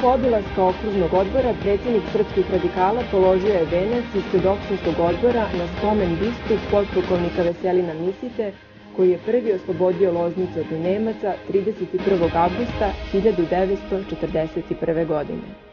toku obilaska okružnog odbora predsjednik srpskih radikala položio je venac ispred opštinskog odbora na spomen bistu potpukovnika Veselina Misite, koji je prvi oslobodio Loznicu od Nemaca 31. avgusta 1941. godine.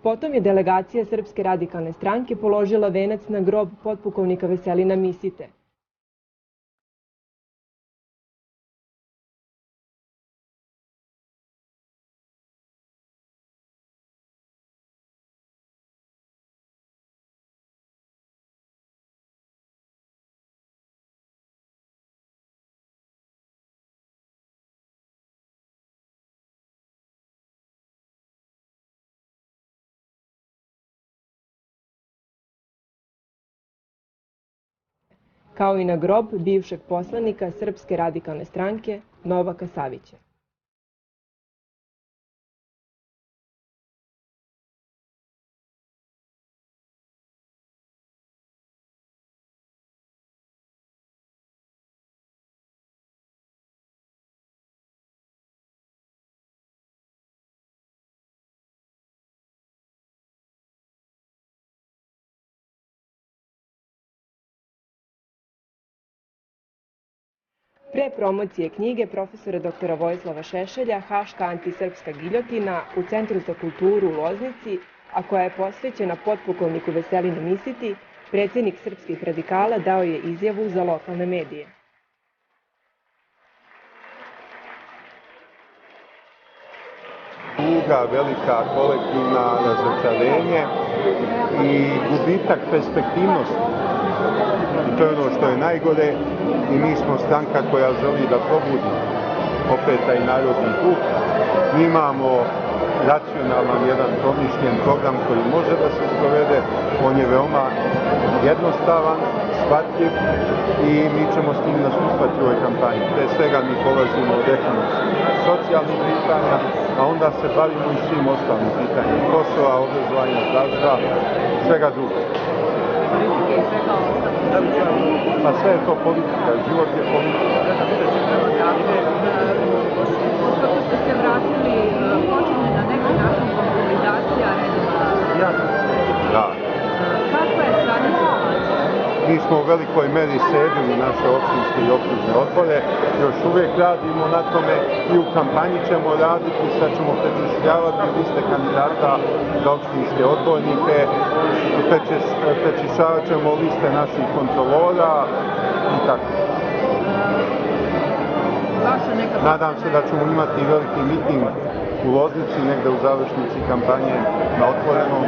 Potom je delegacija Srpske radikalne stranke položila venac na grob potpukovnika Veselina Misite. Kao i na grob bivšeg poslanika Srpske radikalne stranke Novaka Savića. Pre promocije knjige profesora dr. Vojislava Šešelja Haška antisrpska giljotina u Centru za kulturu u Loznici, a koja je posvećena potpukovniku Veselinu Misiti, predsjednik srpskih radikala dao je izjavu za lokalne medije. Tuga, velika kolektivna razočarenje i gubitak perspektivnosti. I to je ono što je najgore i mi smo stranka koja želi da probudi opet taj narodni duh. Mi imamo racionalan, jedan promišljen program koji može da se sprovede. On je veoma jednostavan, shvatljiv i mi ćemo s tim nastupati u ovoj kampanji. Pre svega mi polazimo od ekonomskih socijalnih pitanja, a onda se bavimo i svim ostalim pitanjima Kosova, obrazovanja, zdravstva, svega druga. Pa sve je to politika, život je politika. Kako ste se vratili, počinje na neki način konsolidacija redova? Da. Kakva je sada situacija? Mi smo u velikoj meri sredili naše opštinske i okružne odbore, još uvijek radimo na tome i u kampanji ćemo raditi, sad ćemo prečišljavati liste kandidata za opštinske odbornike, prečišćavat ćemo liste naših kontrolora i tako. Nadam se da ćemo imati veliki miting u Loznici, negde u završnici kampanje na otvorenom.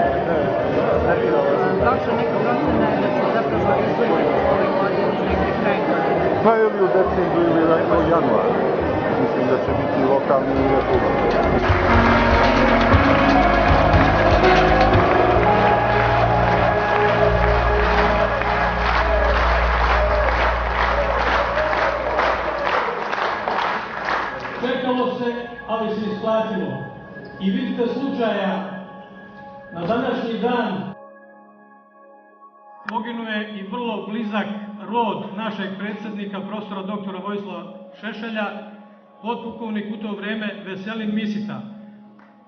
Vaša neka procena je da će zapravo izgledati ove godine negde kraj godine? Pa ili u decembru ili u januaru. Mislim da će biti lokalni i republički. Čekalo se, ali se isplatilo. I vidite slučaja, na današnji dan poginuo je i vrlo blizak rod našeg predsjednika, profesora doktora Vojislava Šešelja, potpukovnik u to vrijeme Veselin Misita.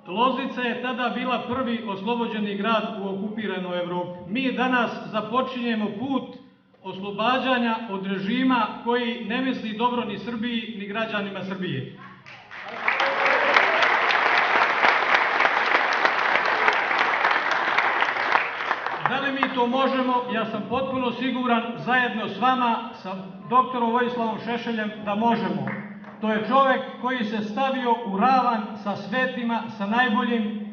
Loznica je tada bila prvi oslobođeni grad u okupiranoj Evropi. Mi danas započinjemo put oslobađanja od režima koji ne misli dobro ni Srbiji, ni građanima Srbije. Da li mi to možemo? Ja sam potpuno siguran, zajedno s vama, sa doktorom Vojislavom Šešeljem, da možemo. To je čovjek koji se stavio u ravan sa svetima, sa najboljim,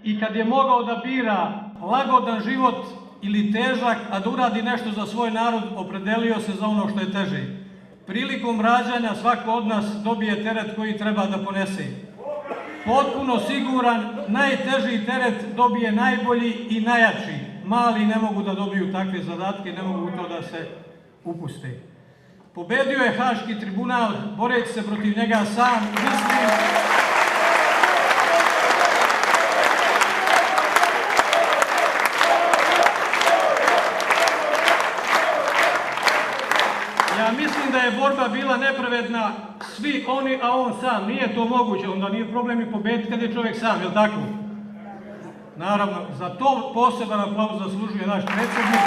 i kad je mogao da bira lagodan život ili težak, a da uradi nešto za svoj narod, opredelio se za ono što je teže. prilikom rađanja svako od nas dobije teret koji treba da ponese. Potpuno siguran, najteži teret dobije najbolji i najjači. Mali ne mogu da dobiju takve zadatke, ne mogu u to da se upuste. Pobedio je Haški tribunal, boreći se protiv njega sam, mislim... Ja mislim da je borba bila nepravedna, svi oni, a on sam. Nije to moguće, onda nije problem i pobediti kad je čovjek sam, jel' tako? Naravno, za to poseban aplauz zaslužuje naš predsjednik.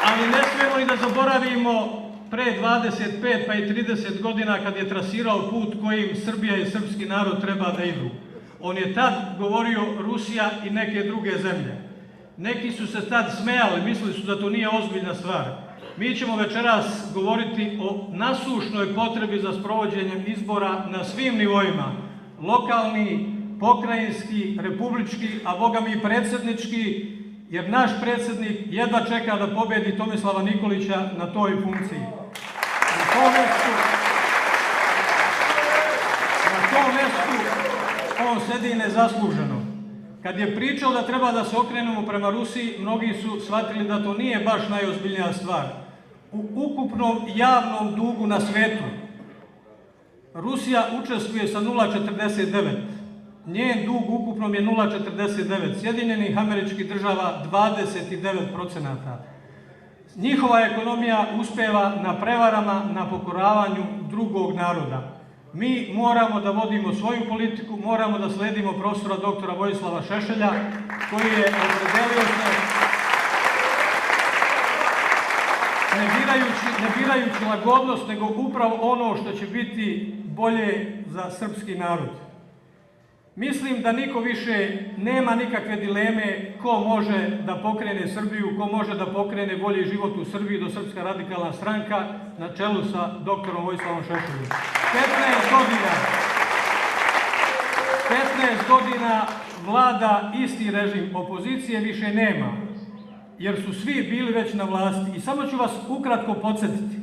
Ali ne smijemo ni da zaboravimo pre 25 pa i 30 godina kad je trasirao put kojim Srbija i srpski narod treba da idu. On je tad govorio Rusija i neke druge zemlje. Neki su se tad smejali, mislili su da to nije ozbiljna stvar. Mi ćemo večeras govoriti o nasušnoj potrebi za sprovođenjem izbora na svim nivoima. Lokalni, pokrajinski, republički, a boga mi i predsjednički, jer naš predsjednik jedva čeka da pobedi Tomislava Nikolića na toj funkciji. Na tom mjestu on sedi nezasluženo. Kad je pričao da treba da se okrenemo prema Rusiji, mnogi su shvatili da to nije baš najozbiljnija stvar. U ukupnom javnom dugu na svetu Rusija učestvuje sa 0,49. Njen dug ukupnom je 0,49. Sjedinjenih Američkih Država 29%. Njihova ekonomija uspeva na prevarama, na pokoravanju drugog naroda. Mi moramo da vodimo svoju politiku, moramo da sledimo profesora doktora Vojislava Šešelja, koji je opredelio se, ne birajući lagodnost, nego upravo ono što će biti bolje za srpski narod. Mislim da niko više nema nikakve dileme ko može da pokrene Srbiju, ko može da pokrene bolji život u Srbiji do Srpska radikalna stranka na čelu sa doktorom Vojislavom Šešeljom. 15 godina vlada isti režim, opozicije više nema, jer su svi bili već na vlasti. I samo ću vas ukratko podsjetiti.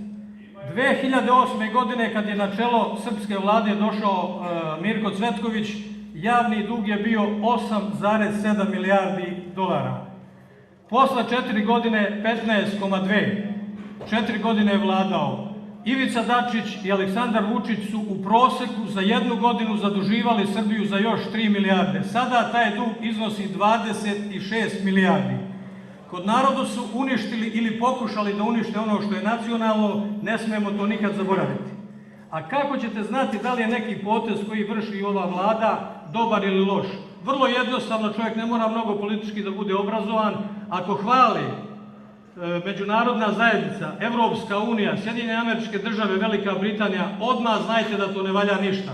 2008. godine kad je na čelo srpske vlade došao Mirko Cvetković, javni dug je bio 8,7 milijardi dolara. Posle 4 godine 15,2. 4 godine je vladao. Ivica Dačić i Aleksandar Vučić su u proseku za 1 godinu zaduživali Srbiju za još 3 milijarde. Sada taj dug iznosi 26 milijardi. Kod narodu su uništili ili pokušali da unište ono što je nacionalno, ne smemo to nikad zaboraviti. A kako ćete znati da li je neki potez koji vrši ova vlada dobar ili loš? Vrlo jednostavno, čovjek ne mora mnogo politički da bude obrazovan. Ako hvali međunarodna zajednica, Evropska unija, Sjedinjene Američke Države, Velika Britanija, odmah znajte da to ne valja ništa.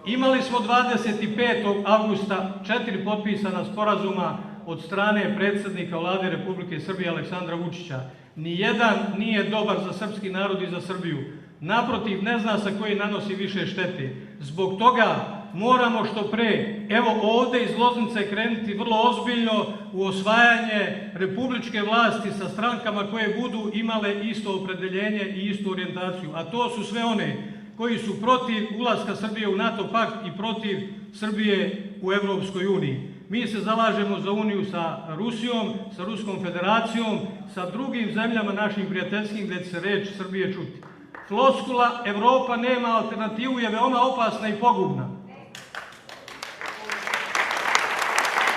Imali smo 25. avgusta 4 potpisana sporazuma od strane predsjednika Vlade Republike Srbije Aleksandra Vučića. Nijedan nije dobar za srpski narod i za Srbiju. Naprotiv, ne zna sa koji nanosi više štete. Zbog toga moramo što pre, evo ovde iz Loznice krenuti vrlo ozbiljno u osvajanje republičke vlasti sa strankama koje budu imale isto opredeljenje i istu orijentaciju. A to su sve one koji su protiv ulaska Srbije u NATO pakt i protiv Srbije u Evropskoj uniji. Mi se zalažemo za uniju sa Rusijom, sa Ruskom federacijom, sa drugim zemljama našim prijateljskim gdje će se reč Srbije čuti. Floskula Evropa nema alternativu je veoma opasna i pogubna.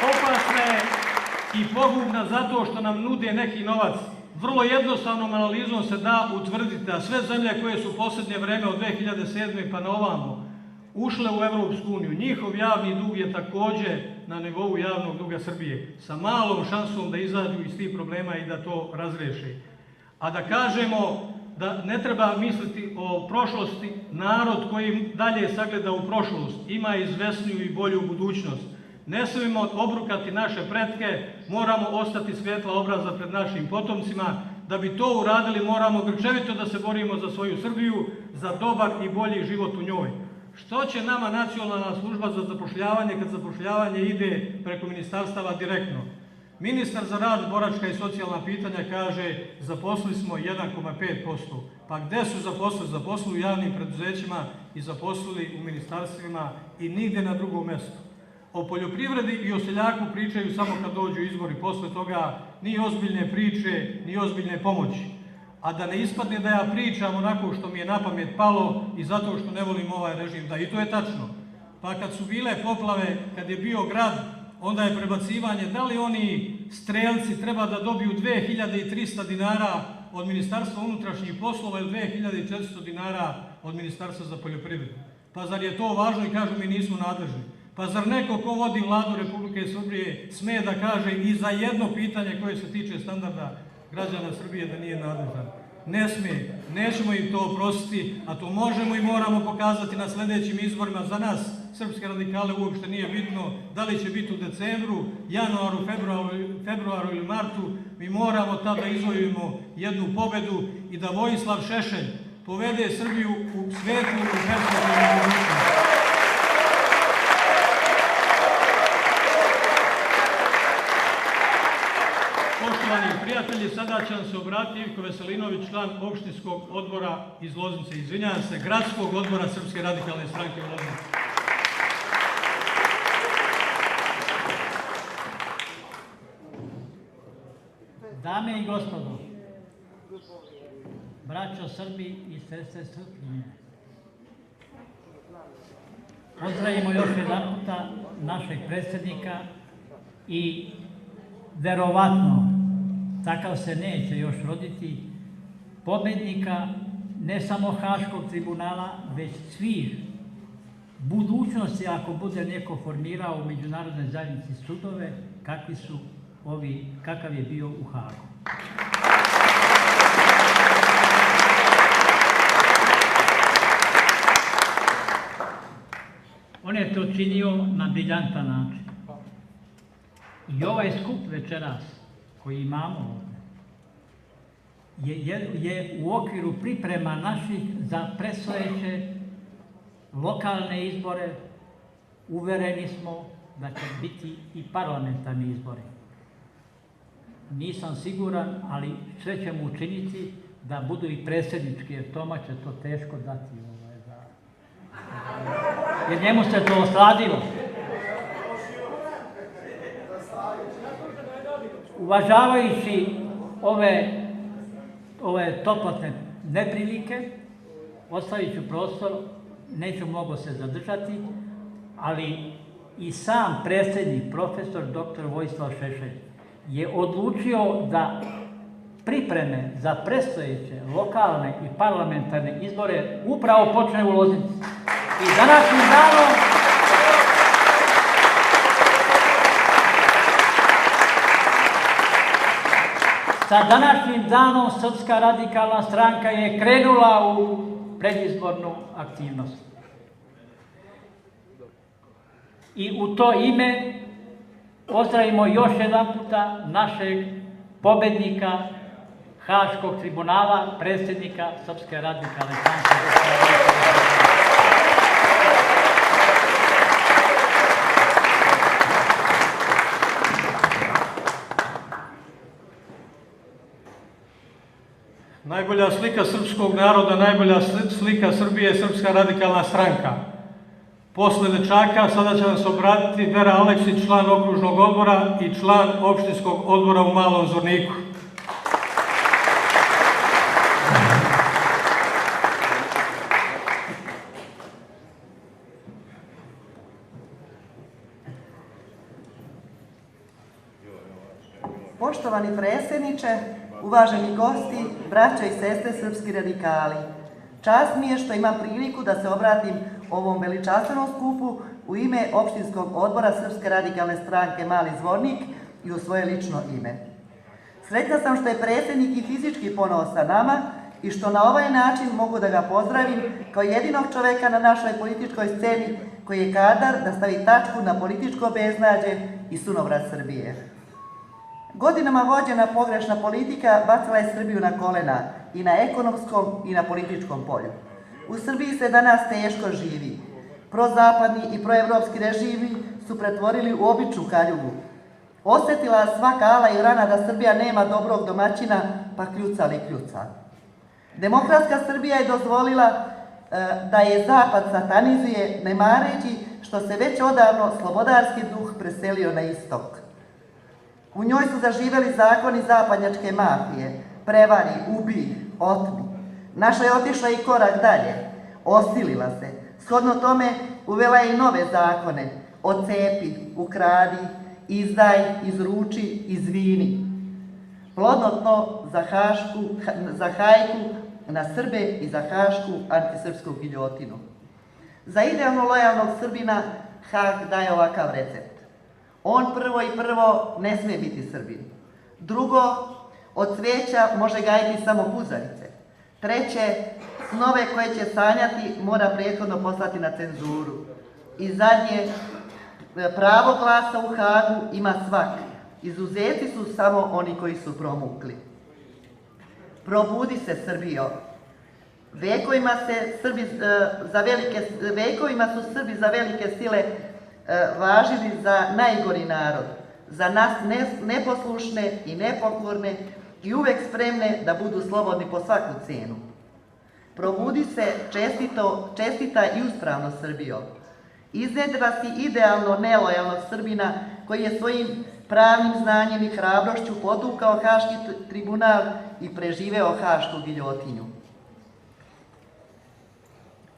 Opasna je i pogubna zato što nam nude neki novac. Vrlo jednostavnom analizom se da utvrditi da sve zemlje koje su posljednje vreme od 2007. pa na ovamo ušle u Evropsku uniju, njihov javni dug je također na nivou javnog duga Srbije, sa malom šansom da izađu iz tih problema i da to razreše. A da kažemo da ne treba misliti o prošlosti, narod koji dalje sagleda u prošlost ima izvesniju i bolju budućnost. Ne smijemo obrukati naše pretke, moramo ostati svjetla obraza pred našim potomcima. Da bi to uradili moramo grčevito da se borimo za svoju Srbiju, za dobar i bolji život u njoj. Što će nama Nacionalna služba za zapošljavanje kad zapošljavanje ide preko ministarstava direktno? Ministar za rad, boračka i socijalna pitanja kaže zaposlili smo 1,5%. Pa gde su zaposlili? Zaposlili u javnim preduzećima i zaposlili u ministarstvima i nigde na drugom mestu. O poljoprivredi i o seljaku pričaju samo kad dođu izbori. Posle toga ni ozbiljne priče, ni ozbiljne pomoći. A da ne ispadne da ja pričam onako što mi je na pamet palo i zato što ne volim ovaj režim, da i to je tačno. Pa kad su bile poplave, kad je bio grad, onda je prebacivanje da li oni strelci treba da dobiju 2300 dinara od Ministarstva unutrašnjih poslova ili 2400 dinara od Ministarstva za poljoprivredu. Pa zar je to važno i kažu mi nismo nadležni? Pa zar neko ko vodi vladu Republike Srbije sme da kaže i za jedno pitanje koje se tiče standarda građana Srbije da nije nadležan? Ne smije, nećemo im to oprostiti, a to možemo i moramo pokazati na sledećim izborima. Za nas, srpske radikale, uopšte nije bitno da li će biti u decembru, januaru, februaru ili martu. Mi moramo tada izvojimo jednu pobedu i da Vojislav Šešelj povede Srbiju u svetlu i perspektivnu budućnost. Poštovani prijatelji, sada će nam se obratiti Ivko Veselinović, član opštinskog odbora iz Loznice, izvinjavam se, gradskog odbora Srpske radikalne stranke u Loznici. Dame i gospodo, braćo Srbi i sestre Srpkinje, pozdravimo još jedan puta našeg predsjednika i verovatno, takav se neće još roditi, pobednika ne samo Haškog tribunala, već svih budućnosti ako bude neko formirao u međunarodnoj zajednici sudove, kakav je bio u Hagu. On je to činio na briljantan način. I ovaj skup večeras koji imamo ovdje je u okviru priprema naših za predstojeće lokalne izbore. Uvereni smo da će biti i parlamentarni izbori. Nisam siguran, ali sve ćemo učiniti da budu i predsjednički, jer Toma će to teško dati. Jer njemu se to osladilo. Uvažavajući ove toplotne neprilike, ostavit ću prostor, neću mnogo se zadržati, ali i sam predsjednik, profesor dr. Vojislav Šešelj, je odlučio da pripreme za predstojeće lokalne i parlamentarne izbore upravo počne u Loznici. I današnjim danom sa današnjim danom Srpska radikalna stranka je krenula u predizbornu aktivnost. I u to ime pozdravimo još jedan puta našeg pobednika Haškog tribunala, predsjednika Srpske radikalne stranke. Najbolja slika srpskog naroda, najbolja slika Srbije je Srpska radikalna stranka. Posle dečaka sada će nam se obratiti Vera Aleksić, član okružnog odbora i član opštinskog odbora u Malom Zvorniku. Poštovani predsjedniče, uvaženi gosti, braćo i sestre srpski radikali, čast mi je što imam priliku da se obratim ovom veličanstvenom skupu u ime opštinskog odbora Srpske radikalne stranke Mali Zvornik i u svoje lično ime. Sretna sam što je predsjednik i fizički ponosan nama i što na ovaj način mogu da ga pozdravim kao jedinog čoveka na našoj političkoj sceni koji je kadar da stavi tačku na političko beznađe i sunovrat Srbije. Godinama vođena pogrešna politika bacila je Srbiju na kolena i na ekonomskom i na političkom polju. U Srbiji se danas teško živi. Prozapadni i proevropski režimi su pretvorili u običnu kaljugu. Osjetila svaka ala i rana da Srbija nema dobrog domaćina, pa kljuca li kljuca. Demokratska Srbija je dozvolila da je Zapad satanizuje, ne mareći što se već odavno slobodarski duh preselio na istok. U njoj su zaživeli zakoni zapadnjačke mafije, prevari, ubij, otmi. Naša je otišla i korak dalje, osilila se. Shodno tome uvela je i nove zakone, ocepi, ukradi, izdaj, izruči, izvini. Plodno tlo za hajku na Srbe i za hašku antisrpsku giljotinu. Za idealno lojalnog Srbina Hag daje ovakav recept. On prvo ne smije biti Srbin. Drugo, od cvijeća može gajiti samo puzarice. Treće, snove koje će sanjati mora prethodno poslati na cenzuru. I zadnje, pravo glasa u Hagu ima svak. Izuzeti su samo oni koji su promukli. Probudi se, Srbijo. Vekovima su Srbi za velike sile važili za najgori narod, za nas neposlušne i nepokorne i uvek spremne da budu slobodni po svaku cenu. Probudi se, čestita i uspravno, Srbijo. Iznedra si idealno nelojalnog Srbina koji je svojim pravnim znanjem i hrabrošću potukao Haški tribunal i preživeo hašku giljotinju.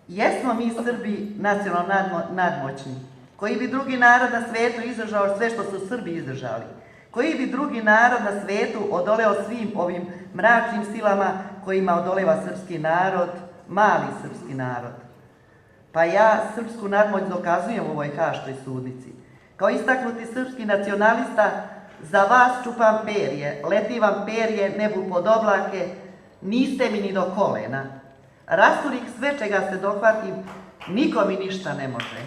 Jesmo mi Srbi nacionalno nadmoćni, koji bi drugi narod na svetu izdržao sve što su Srbi izdržali, koji bi drugi narod na svetu odoleo svim ovim mračnim silama kojima odoleva srpski narod, mali srpski narod. Pa ja srpsku nadmoć dokazujem u ovoj haškoj sudnici. Kao istaknuti srpski nacionalista, za vas čupam perje, leti vam perje nebu pod oblake, niste mi ni do kolena. Rasturik sve čega se dohvatim, niko mi ništa ne može.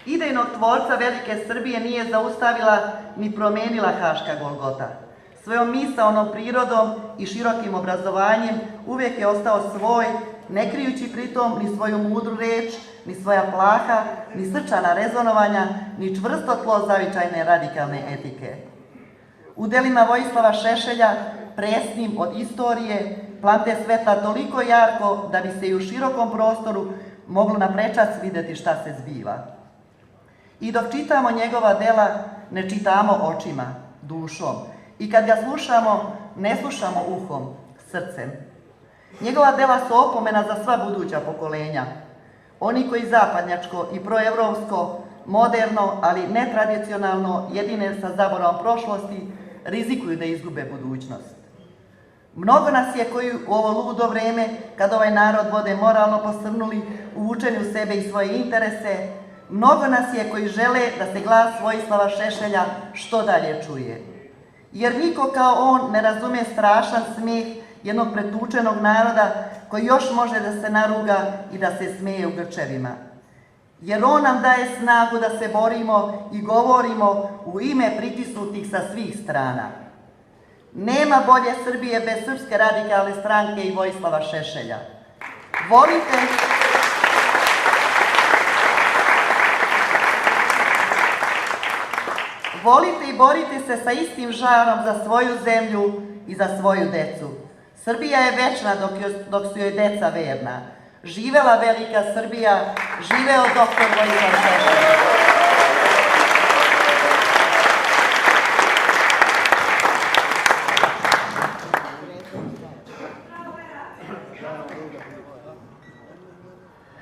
Idejnog tvorca velike Srbije nije zaustavila ni promenila haška Golgota. Svojom misaonom prirodom i širokim obrazovanjem uvijek je ostao svoj, ne krijući pritom ni svoju mudru reč, ni svoja plaha, ni srčana rezonovanja, ni čvrsto tlo zavičajne radikalne etike. U delima Vojislava Šešelja, presnim od istorije, plante svetla toliko jarko da bi se i u širokom prostoru moglo naprečac vidjeti šta se zbiva. I dok čitamo njegova dela, ne čitamo očima, dušom. I kad ga slušamo, ne slušamo uhom, srcem. Njegova dela su opomena za sva buduća pokolenja. Oni koji zapadnjačko i proevropsko, moderno, ali netradicionalno, jedine sa zaboravom prošlosti, rizikuju da izgube budućnost. Mnogo nas je koji u ovo ludo vreme, kad ovaj narod vode moralno posrnuli, uvučeni u sebe i svoje interese, mnogo nas je koji žele da se glas Vojislava Šešelja što dalje čuje. Jer niko kao on ne razume strašan smijeh jednog pretučenog naroda koji još može da se naruga i da se smeje u grčevima. Jer on nam daje snagu da se borimo i govorimo u ime pritisnutih sa svih strana. Nema bolje Srbije bez Srpske radikalne stranke i Vojislava Šešelja. Volite i borite se sa istim žarom za svoju zemlju i za svoju decu. Srbija je večna dok su joj deca verna. Živela velika Srbija, živeo doktor Vojislav Šešelj.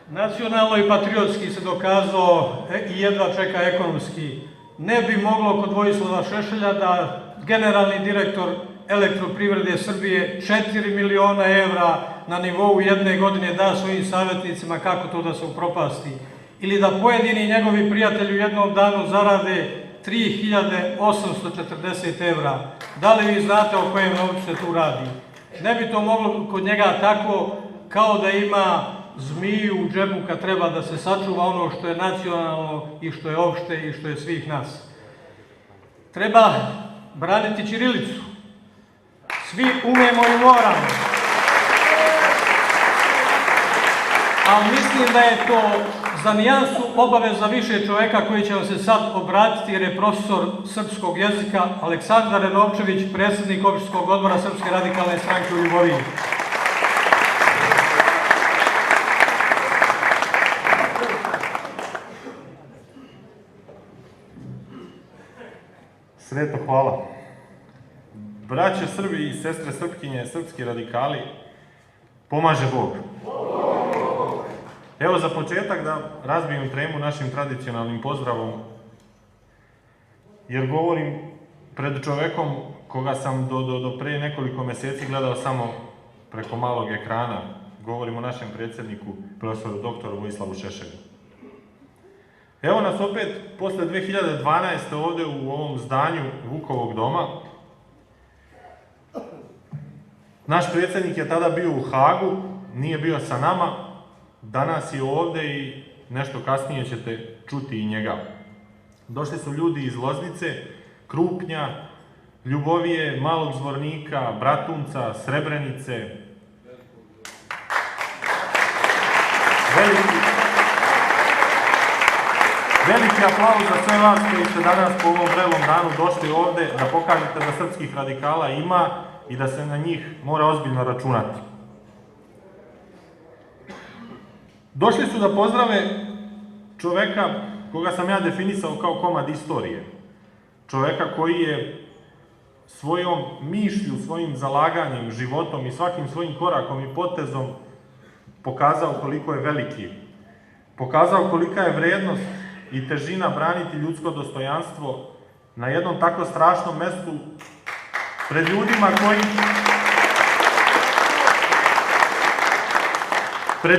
Nacionalno i patriotski se dokazao i jedva čeka ekonomski. Ne bi moglo kod Vojislava Šešelja da generalni direktor Elektroprivrede Srbije 4 miliona evra na nivou jedne godine da svojim savjetnicima kako to da se upropasti. Ili da pojedini njegovi prijatelji u jednom danu zarade 3840 evra. Da li vi znate o kojem novcu se tu radi? Ne bi to moglo kod njega tako kao da ima zmiju u džepu kad treba da se sačuva ono što je nacionalno i što je opšte i što je svih nas. Treba braniti ćirilicu. Svi umemo i moramo. ali mislim da je to za nijansu obaveza više čoveka koji će vam se sad obratiti, jer je profesor srpskog jezika Aleksandar Renovčević, predsjednik opštinskog odbora Srpske radikalne stranke u Ljuboviji. Sveto hvala. Braće Srbi i sestre Srpkinje, srpski radikali, pomaže Bog. Evo za početak da razbijem tremu našim tradicionalnim pozdravom, jer govorim pred čovekom koga sam do pre nekoliko meseci gledao samo preko malog ekrana. Govorim o našem predsjedniku, profesoru doktoru Vojislavu Šešelju. Evo nas opet, posle 2012. ovde u ovom zdanju Vukovog doma. Naš predsjednik je tada bio u Hagu, nije bio sa nama, danas je ovde i nešto kasnije ćete čuti i njega. Došli su ljudi iz Loznice, Krupnja, Ljubovije, Malog Zvornika, Bratunca, Srebrenice. Veliki aplauz za sve vas koji ste danas po ovom vrelom danu došli ovde da pokažete da srpskih radikala ima i da se na njih mora ozbiljno računati. Došli su da pozdrave čoveka koga sam ja definisao kao komad istorije. Čoveka koji je svojom mišlju, svojim zalaganjem, životom i svakim svojim korakom i potezom pokazao koliko je veliki. Pokazao kolika je vrednost i težina braniti ljudsko dostojanstvo na jednom tako strašnom mestu pred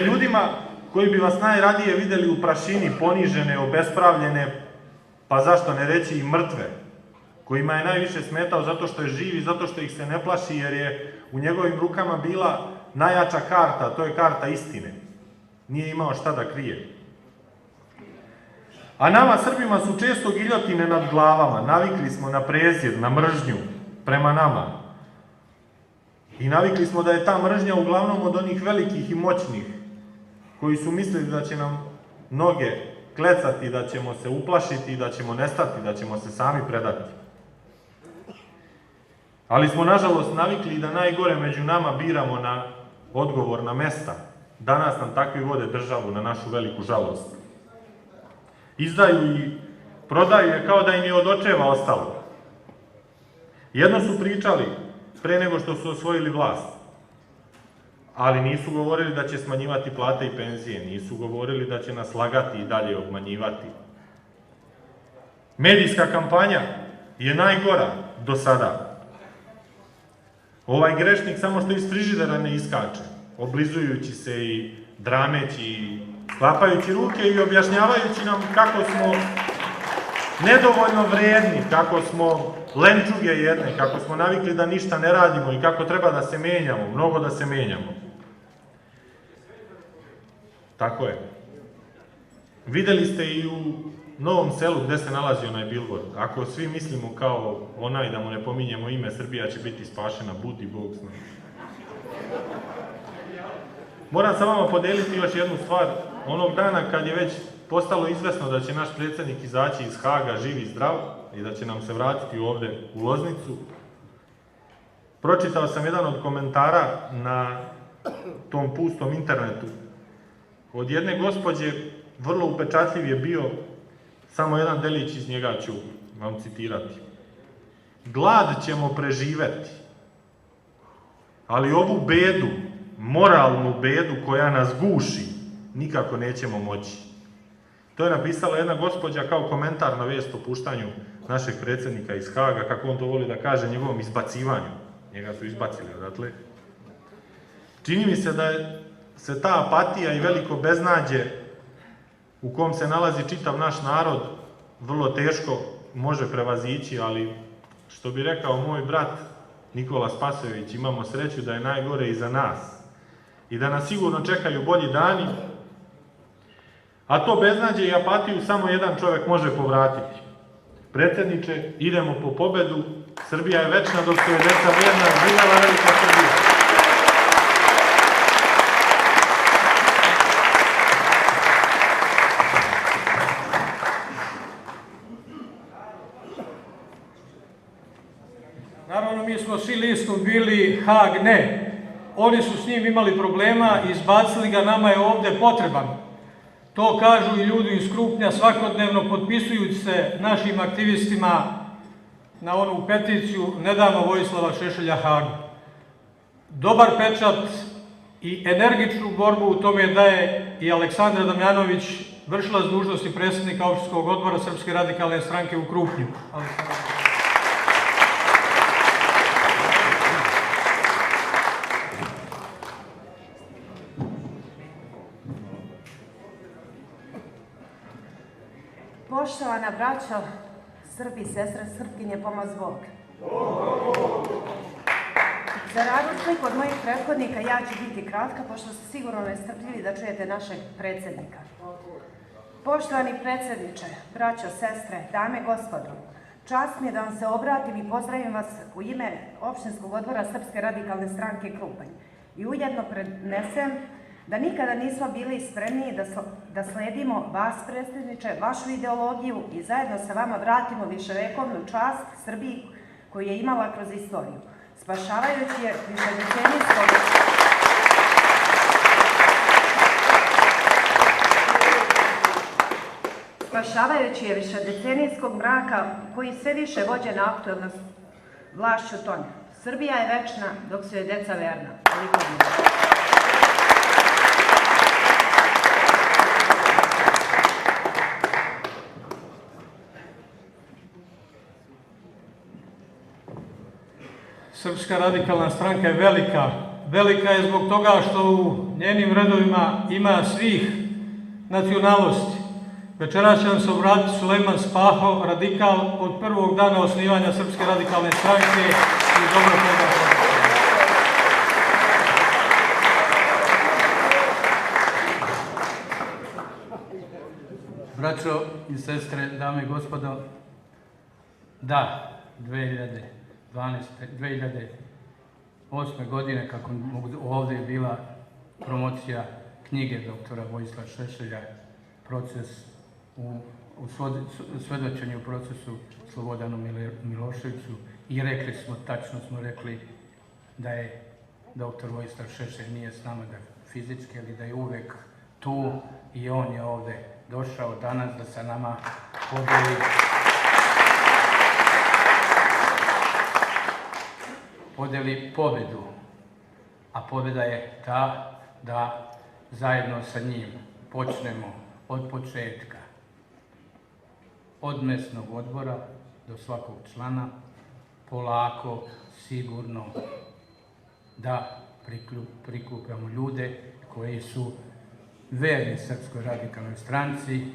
ljudima koji bi vas najradije videli u prašini, ponižene, obespravljene, pa zašto ne reći i mrtve, kojima je najviše smetao zato što je živ i zato što ih se ne plaši, jer je u njegovim rukama bila najjača karta, to je karta istine. Nije imao šta da krije. A nama Srbima su često giljotine nad glavama, navikli smo na prezir, na mržnju prema nama. I navikli smo da je ta mržnja uglavnom od onih velikih i moćnih, koji su mislili da će nam noge klecati, da ćemo se uplašiti, da ćemo nestati, da ćemo se sami predati. Ali smo, nažalost, navikli da najgore među nama biramo na odgovorna mesta. Danas nam takvi vode državu na našu veliku žalost. Izdaju i prodaju je kao da im je od očeva ostalo. Jedno su pričali pre nego što su osvojili vlast, ali nisu govorili da će smanjivati plate i penzije, nisu govorili da će nas lagati i dalje obmanjivati. Medijska kampanja je najgora do sada. Ovaj grešnik samo što iz frižidera ne iskače, oblizujući se i drameći i sklapajući ruke i objašnjavajući nam kako smo nedovoljno vredni, kako smo lenčuge jedne, kako smo navikli da ništa ne radimo i kako treba da se menjamo, mnogo da se menjamo. Tako je. Videli ste i u Novom Selu gde se nalazi onaj bilbord. Ako svi mislimo kao onaj, da mu ne pominjemo ime, Srbija će biti spašena, budi Bog zna. Moram sa vama podeliti još jednu stvar. Onog dana kad je već postalo izvesno da će naš predsjednik izaći iz Haga živ i zdrav i da će nam se vratiti ovde u Loznicu, pročitao sam jedan od komentara na tom pustom internetu. Od jedne gospođe, vrlo upečatljiv je bio, samo jedan delić iz njega ću vam citirati. Glad ćemo preživeti, ali ovu bedu, moralnu bedu koja nas guši, nikako nećemo moći. To je napisala jedna gospođa kao komentar na vest o puštanju našeg predsjednika iz Haga, kako on to voli da kaže, njegovom izbacivanju. Njega su izbacili odatle. Čini mi se da se ta apatija i veliko beznađe u kom se nalazi čitav naš narod vrlo teško može prevazići, ali što bi rekao moj brat Nikola Spasojević, imamo sreću da je najgore iza nas i da nas sigurno čekaju bolji dani, a to beznađe i apatiju samo jedan čovek može povratiti. Predsjedniče, idemo po pobedu, Srbija je večna dok su je deca vjerna, živela velika Srbija. Naravno, mi smo svi listom bili, Haag ne. Oni su s njim imali problema, izbacili ga, nama je ovde potreban. To kažu i ljudi iz Krupnja svakodnevno, potpisujući se našim aktivistima na onu peticiju "Ne damo Vojislava Šešelja Haagu". Dobar pečat i energičnu borbu u tome daje i Aleksandra Damjanović, vršilac dužnosti predsjednika opštinskog odbora Srpske radikalne stranke u Krupnju. Poštovana braćo, Srbi i sestre, Srpkinje, pomoz Bog. Za razliku od mojih prethodnika, ja ću biti kratka, pošto ste sigurno nestrpljivi da čujete našeg predsjednika. Poštovani predsjedniče, braćo, sestre, dame, gospodo, čast mi je da vam se obratim i pozdravim vas u ime opštinskog odbora Srpske radikalne stranke Krupanj. I ujedno prenesem da nikada nismo bili spremniji da sledimo vas, predsjedniče, vašu ideologiju i zajedno sa vama vratimo viševekovnu čast Srbiji koju je imala kroz istoriju, spašavajući je višedecenijskog mraka koji sve više vođe na aktuelnom vlašću tone. Srbija je večna dok su joj deca verna. Toliko bude. Srpska radikalna stranka je velika. Velika je zbog toga što u njenim redovima ima svih nacionalnosti. Večeras će vam se obratiti Sulejman Spaho, radikal od prvog dana osnivanja Srpske radikalne stranke i dobro toga. Braćo i sestre, dame i gospodo, da, 2008. godine, kako ovdje je bila promocija knjige doktora Vojislava Šešelja, proces u svedočenju u procesu Slobodanu Miloševiću, i rekli smo, tačno smo rekli da je doktor Vojislav Šešelj nije s nama da fizički, ali da je uvek tu, i on je ovde došao danas da sa nama podeli pobedu. A pobeda je ta da zajedno sa njim počnemo od početka, od mesnog odbora do svakog člana, polako, sigurno, da prikupljamo ljude koji su verni Srpskoj radikalnoj stranci,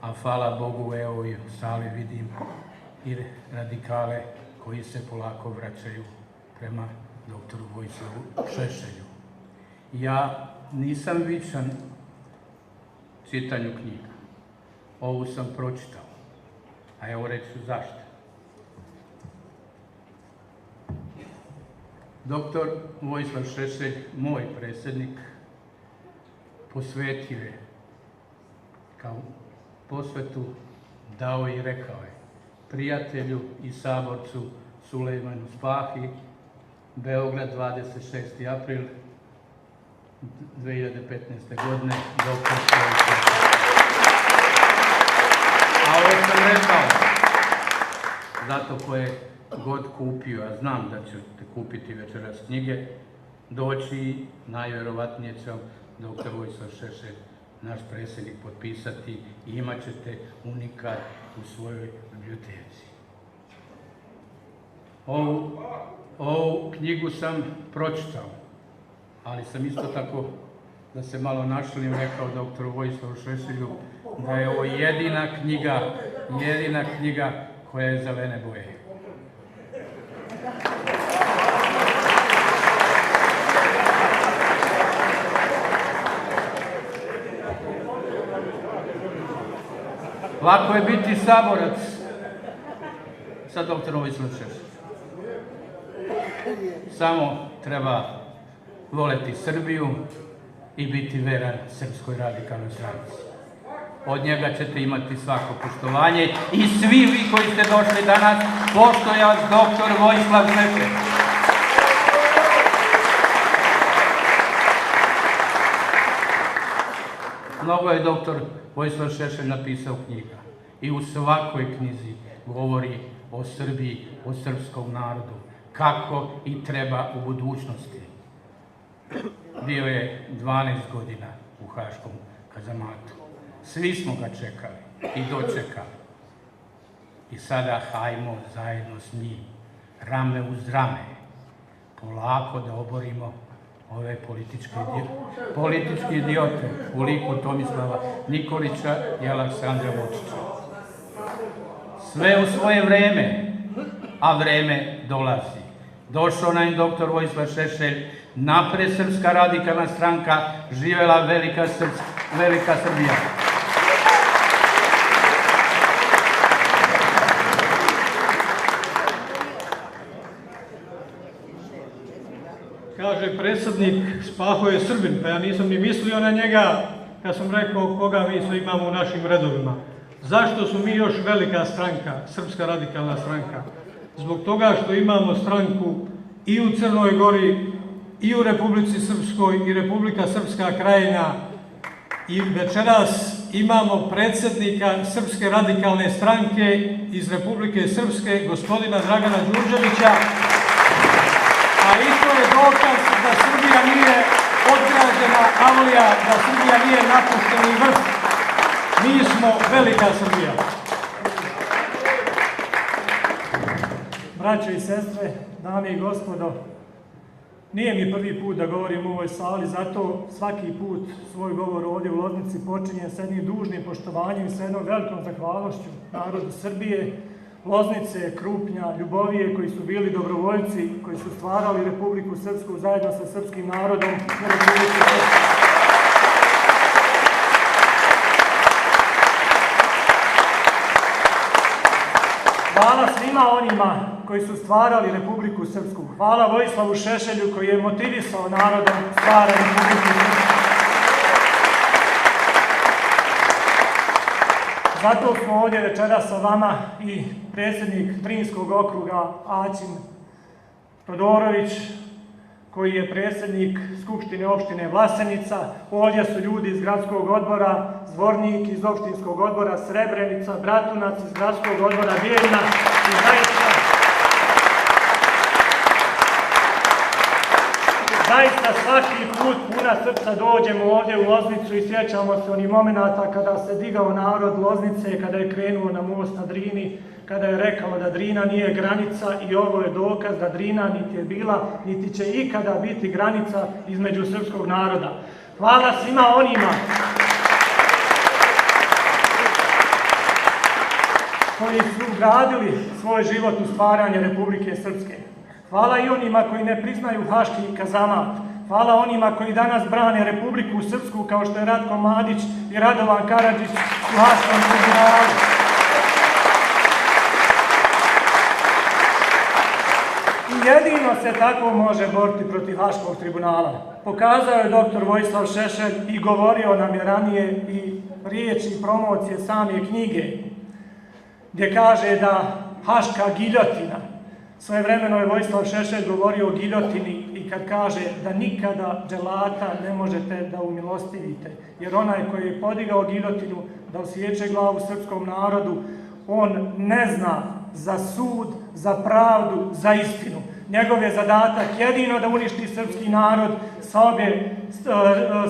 a hvala Bogu, evo i u sali vidim i radikale koji se polako vraćaju prema doktoru Vojislavu Šešelju. Ja nisam vičan čitanju knjiga. Ovu sam pročitao, a evo reći ću zašto. Doktor Vojislav Šešelj, moj predsjednik, posvetio je kao posvetu, dao i rekao je prijatelju i saborcu Sulejmanu Spahi, Beograd, 26. april 2015. godine, doktor Šešelj. A ovo sam rekao, zato ko je god kupio, a znam da ćete kupiti večeras knjige, doći, najvjerovatnije će doktor Vojislav Šešelj, naš predsjednik, potpisati i imat ćete unikat u svojoj biblioteci. Ovu knjigu sam pročitao, ali sam isto tako, da se malo našalim, rekao doktoru Vojislavu Šešelju da je ovo jedina knjiga koja je zelene boje. Lako je biti saborac sa doktorom Vojislavom Šešeljom. Samo treba voleti Srbiju i biti veran Srpskoj radikalnoj stranci. od njega ćete imati svako poštovanje i svi vi koji ste došli danas, poštuje vas doktor Vojislav Šešelj. Mnogo je doktor Vojislav Šešelj napisao knjiga i u svakoj knjizi govori o Srbiji, o srpskom narodu, kako i treba u budućnosti. Bio je 12 godina u Haškom kazamatu. Svi smo ga čekali i dočekali. I sada hajmo zajedno s njim, rame uz rame, polako da oborimo ove političke idiote u liku Tomislava Nikolića i Aleksandra Vučića. Sve u svoje vreme, a vreme dolazi. Došao nam je doktor Vojislav Šešelj, napred Srpska radikalna stranka, živela velika Srbija. Kaže predsjednik, spaho je Srbin, pa ja nisam ni mislio na njega kad sam rekao koga mi sve imamo u našim redovima. Zašto su mi još velika stranka, Srpska radikalna stranka? Zbog toga što imamo stranku i u Crnoj Gori, i u Republici Srpskoj, i Republika Srpska Krajina, i večeras imamo predsjednika Srpske radikalne stranke iz Republike Srpske, gospodina Dragana Đurđevića, a i to je dokaz da Srbija nije odgrađena avlija, da Srbija nije napušteni vrh. Mi smo velika Srbija. Braćo i sestre, dame i gospodo, nije mi prvi put da govorim u ovoj sali, zato svaki put svoj govor ovdje u Loznici počinjem s jednim dužnim poštovanjem i s jednom velikom zahvalnošću narodu Srbije, Loznice, Krupnja, Ljubovije, koji su bili dobrovoljci, koji su stvarali Republiku Srpsku zajedno sa srpskim narodom u Republiku Srpsku. Hvala svima onima koji su stvarali Republiku Srpsku. Hvala Vojislavu Šešelju koji je motivisao narodom stvara Republiku Srpsku. Zato smo ovdje večeras sa vama i predsjednik Drinskog okruga Aćim Todorović, koji je predsjednik Skupštine opštine Vlasenica. Ovdje su ljudi iz gradskog odbora Zvornik, iz opštinskog odbora Srebrenica, Bratunac, iz gradskog odbora Bijeljina i zaista svaki put puna srca dođemo ovdje u Loznicu i sjećamo se onih momenata kada se digao narod Loznice, kada je krenuo na most na Drini, kada je rekao da Drina nije granica i ovo je dokaz da Drina niti je bila, niti će ikada biti granica između srpskog naroda. Hvala svima onima koji su gradili svoj život u stvaranje Republike Srpske. Hvala i onima koji ne priznaju Haški kazamat. Hvala onima koji danas brane Republiku Srpsku kao što je Ratko Mladić i Radovan Karadžić u Haškom tribunalu. I jedino se tako može boriti protiv Haškog tribunala. Pokazao je doktor Vojislav Šešelj i govorio nam je ranije i riječi promocije same knjige, gdje kaže da Haška giljotina, svojevremeno je Vojislav Šešelj govorio o giljotini i kad kaže da nikada dželata ne možete da umilostivite, jer onaj koji je podigao giljotinu da osjeće glavu srpskom narodu, on ne zna za sud, za pravdu, za istinu. Njegov je zadatak jedino da uništi srpski narod sa obje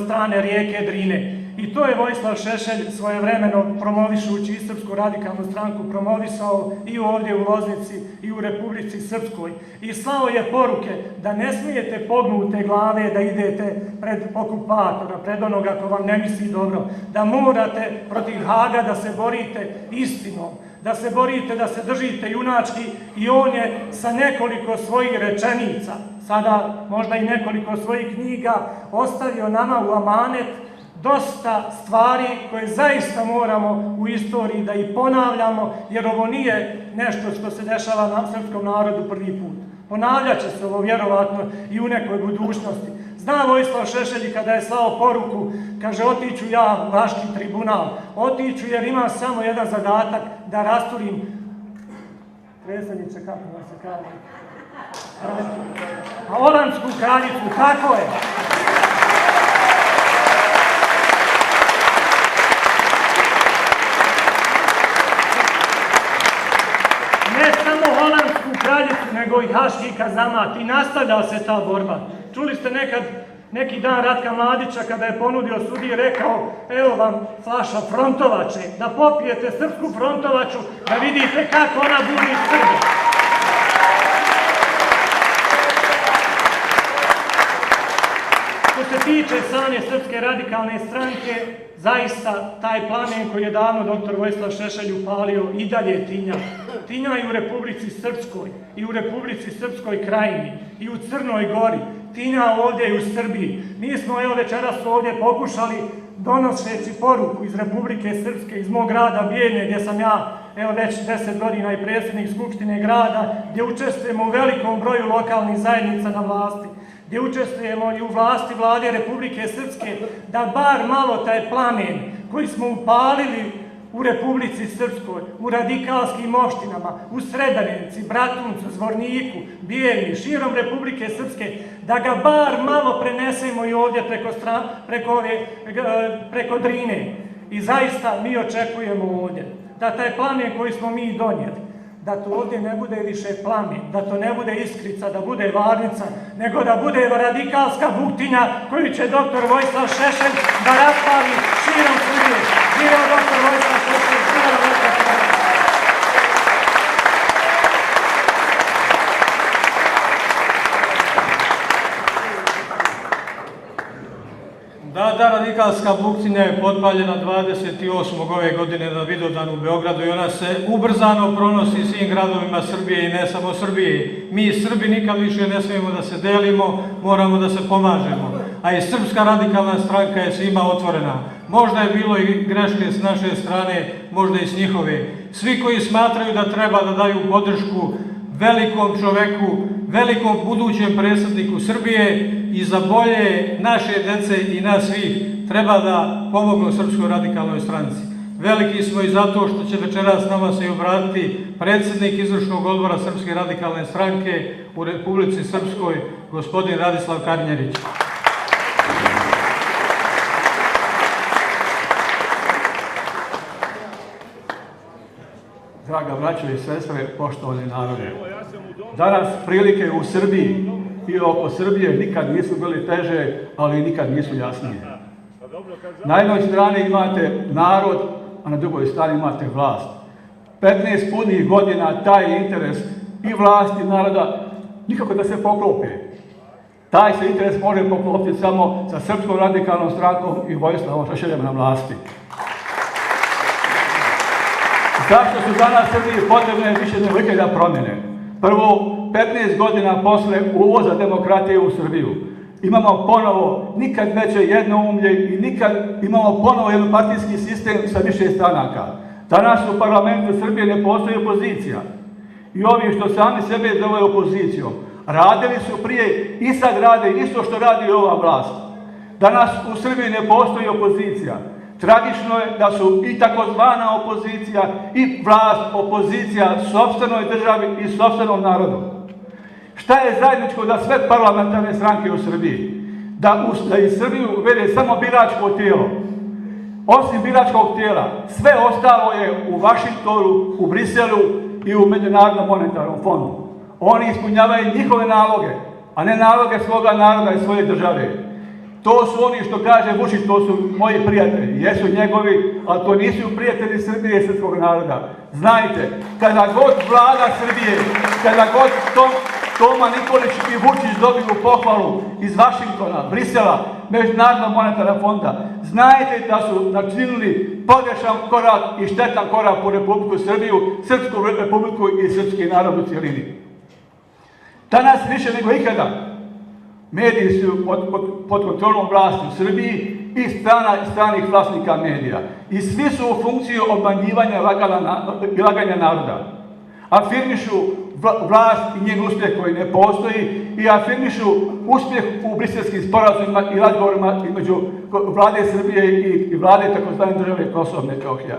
strane rijeke Drine. I to je Vojislav Šešelj svojevremeno promovišući i Srpsku radikalnu stranku promovisao i ovdje u Loznici i u Republici Srpskoj. I slao je poruke da ne smijete pognute glave da idete pred okupatora, pred onoga ko vam ne misli dobro, da morate protiv Haga da se borite istinom, da se borite, da se držite junački i on je sa nekoliko svojih rečenica, sada možda i nekoliko svojih knjiga, ostavio nama u amanet dosta stvari koje zaista moramo u istoriji da i ponavljamo, jer ovo nije nešto što se dešava na srpskom narodu prvi put. Ponavljat će se ovo vjerovatno i u nekoj budućnosti. Zna Vojislav Šešelj kada je slao poruku, kaže otiću ja u Haški tribunal, otiću jer imam samo jedan zadatak da rasturim, predsjedniče, kako vam se kaže, holandsku kraljicu, tako je. Ne samo holandsku kraljicu, nego i haški kazamat i nastavlja se ta borba. Čuli ste neki dan Ratka Mladića kada je ponudio sudiji i rekao evo vam flaša frontovače, da popijete srpsku frontovaču, da vidite kako ona budi Srbe. Što se tiče same Srpske radikalne stranke, zaista taj plamen koji je davno dr. Vojislav Šešelj upalio i dalje tinja. Tinja i u Republici Srpskoj, i u Republici Srpskoj krajini, i u Crnoj Gori, tinja ovdje i u Srbiji. Mi smo evo večeras ovdje pokušali donoseći poruku iz Republike Srpske, iz mog grada Bijeljne, gdje sam ja evo već 10 godina i predsjednik Skupštine grada, gdje učestvujemo u velikom broju lokalnih zajednica na vlasti, gdje učestvujemo i u vlasti vlade Republike Srpske, da bar malo taj plamen koji smo upalili u Republici Srpskoj, u radikalskim opštinama, u Srebrenici, Bratuncu, Zvorniku, Bijeljni, širom Republike Srpske, da ga bar malo prenesemo i ovdje preko Drine. I zaista mi očekujemo ovdje da taj plamen koji smo mi donijeli, da to ovdje ne bude više plamen, da to ne bude iskrica, da bude varnica, nego da bude radikalska buktinja koju će dr. Vojislav Šešelj da raspali širom Srbije. Živeo dr. Vojislav Šešelj, živeo dr. Šešelj. Da, radikalska buktinja je potpaljena 28. ove godine na Vidovdanu u Beogradu i ona se ubrzano pronosi svim gradovima Srbije i ne samo Srbije. Mi Srbi nikad više ne smijemo da se delimo, moramo da se pomažemo. A i Srpska radikalna stranka je svima otvorena. Možda je bilo i greške s naše strane, možda i s njihove. Svi koji smatraju da treba da daju podršku velikom čoveku, velikom budućem predsjedniku Srbije i za bolje naše dece i nas svih treba da pomognu Srpskoj radikalnoj stranci. Veliki smo i zato što će večeras nama se obratiti predsjednik izvršnog odbora Srpske radikalne stranke u Republici Srpskoj, gospodin Radislav Karnjerić. Draga braćo i sestre, poštovani narode, danas prilike u Srbiji i oko Srbije nikad nisu bili teže, ali nikad nisu jasnije. Na jednoj strani imate narod, a na drugoj strani imate vlast. 15 punih godina taj interes i vlasti i naroda nikako da se poklope. Taj se interes može poklopiti samo sa Srpskom radikalnom strankom i Vojislavom Šešeljem na vlasti. Zašto su danas Srbiji potrebne više nego ikada promjene? Prvo, 15 godina posle uvoza demokratije u Srbiju imamo ponovo nikad veće jednoumlje i nikad imamo ponovo jednopartijski sistem sa više stranaka. Danas u parlamentu Srbije ne postoji opozicija. I ovi što sami sebe zove opozicijom, radili su prije i sad rade isto što radi ova vlast. Danas u Srbiji ne postoji opozicija. Tragično je da su i takozvana opozicija i vlast opozicija sopstvenoj državi i sopstvenom narodu. Šta je zajedničko da sve parlamentarne stranke u Srbiji? Da iz Srbiju vede samo biračko tijelo. Osim biračkog tijela, sve ostalo je u Vašingtonu, u Briselu i u Međunarodnom monetarnom fondu. Oni ispunjavaju njihove naloge, a ne naloge svoga naroda i svoje države. To su oni što kaže Vučić, to su moji prijatelji. Jesu njegovi, ali to nisu prijatelji Srbije i srpskog naroda. Znajte, kada god vlada Srbije, kada god Toma Nikolić i Vučić dobiju pohvalu iz Vašingtona, Brisela, Međunarodnog monetarnog fonda, znajte da su načinili pogrešan korak i štetan korak po Republiku Srbiju, Srpsku republiku i srpski narod u cijelini. Danas više nego ikada mediji su pod kontrolom vlasti u Srbiji i stranih vlasnika medija. I svi su u funkciju obmanjivanja i laganja naroda. afirmišu vlast i njen uspjeh koji ne postoji i afirmišu uspjeh u briselskim sporazumima i razgovorima između vlade Srbije i vlade takozvane države Kosovo i Metohija.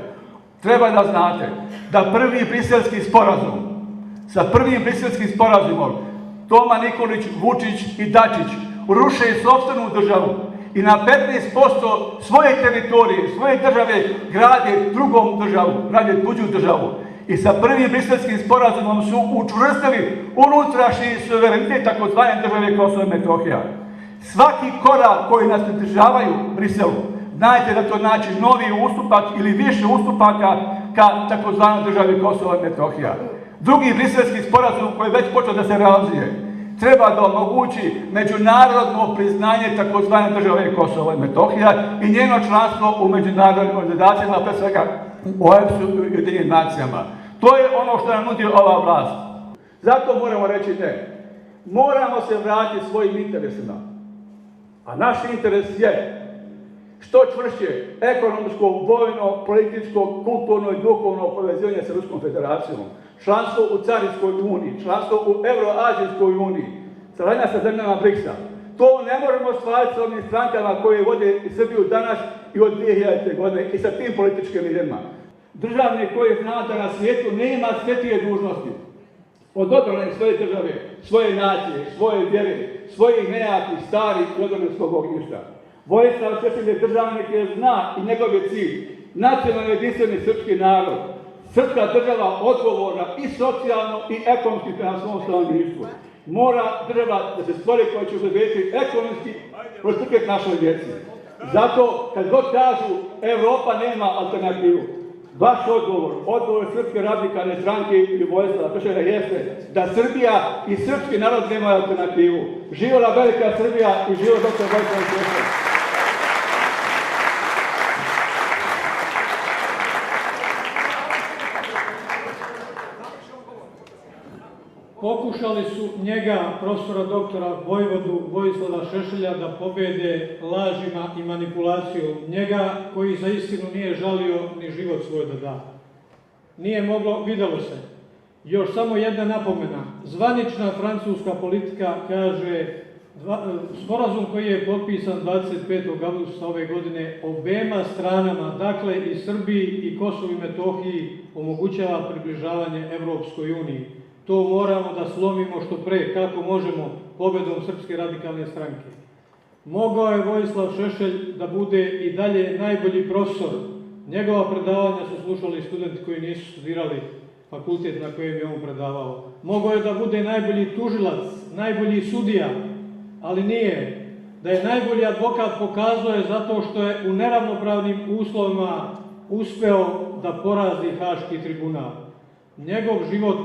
Treba da znate da prvi briselski sporazum, sa prvim briselskim sporazumom Toma Nikolić, Vučić i Dačić ruše sopstvenu državu i na 15% svoje teritorije, svoje države grade drugom državu, grade tuđu državu. I sa prvim briselskim sporazumom su učvrstili unutrašnji suverenitet takozvane države Kosovo i Metohija. Svaki korak koji nas pridržavaju Briselu, znajte da to znači novi ustupak ili više ustupaka ka takozvanoj državi Kosovo i Metohija. Drugi briselski sporazum koji je već počeo da se realizuje treba da omogući međunarodno priznanje takozvane države Kosovo i Metohija i njeno članstvo u međunarodnim organizacijama, pre svega u OEBS-u i Ujedinjenim nacijama. To je ono što nam nudi ova vlast. Zato moramo reći ne. Moramo se vratiti svojim interesima. A naš interes je što čvršće ekonomsko, vojno, političko, kulturno i duhovno povezivanje sa Ruskom federacijom, članstvo u Carinskoj uniji, članstvo u Euroazijskoj uniji, saradnja sa zemljama BRICS-a. To ne možemo ostvariti sa ovim strankama koje vode Srbiju danas i od 2000. godine i sa tim političkim liderima. Državnik koji zna da na svijetu nema svetije dužnosti od odbrane svoje države, svoje nacije, svoje vjere, svojih nejakih, starih i odbrane svog ognjišta. Vojislav Šešelj je državnik jer zna i njegov je cilj nacionalno jedinstveni srpski narod, srpska država odgovorna i socijalno i ekonomski prema svom stanovništvu. Mora država da se stvori koja će obezbediti ekonomski prosperitet našoj djeci. Zato kad god kažu Evropa nema alternativu, vaš odgovor Srpske radikalne stranke i Vojislava Šešelja jeste da Srbija i srpski narod nemaju alternativu. Živjela velika Srbija i živjela dr. Vojislav Šešelj. Pokušali su njega, profesora doktora Vojvodu Vojislava Šešelja, da pobede lažima i manipulacijom. Njega koji za istinu nije žalio ni život svoj da da. Nije moglo, videlo se. Još samo jedna napomena. Zvanična francuska politika kaže, sporazum koji je potpisan 25. avgusta ove godine obema stranama, dakle i Srbiji i Kosovu i Metohiji, omogućava približavanje Evropskoj uniji. To moramo da slomimo što pre, kako možemo, pobedom Srpske radikalne stranke. Mogao je Vojislav Šešelj da bude i dalje najbolji profesor. Njegova predavanja su slušali studenti koji nisu studirali fakultet na kojem je on predavao. Mogao je da bude najbolji tužilac, najbolji sudija, ali nije. Da je najbolji advokat pokazao je zato što je u neravnopravnim uslovima uspeo da porazi Haški tribunal. Njegov život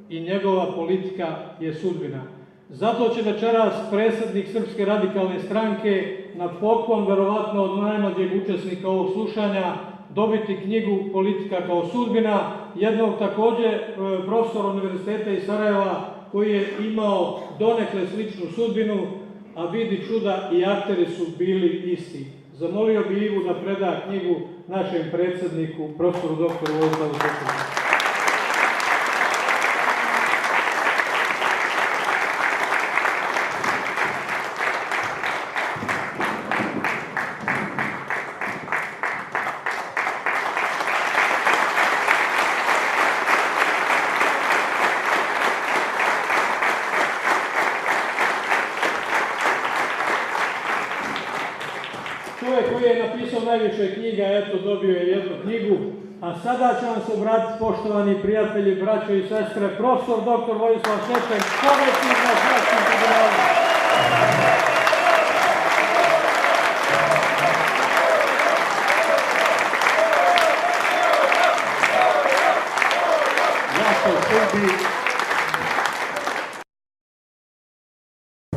i njegova politika je sudbina. Zato će večeras predsjednik Srpske radikalne stranke na poklon, verovatno od najmlađeg učesnika ovog slušanja, dobiti knjigu Politika kao sudbina, jednog također profesora Univerziteta iz Sarajeva koji je imao donekle sličnu sudbinu, a vidi čuda i akteri su bili isti. Zamolio bi Ivu da preda knjigu našem predsjedniku, profesoru doktoru Vojislavu Šešelju. Čovjek koji je napisao najviše knjiga, eto, dobio je jednu knjigu, a sada će vam se obratiti, poštovani prijatelji, braćo i sestre, profesor dr. Vojislav Šešelj, pobednik na Haškom tribunalu.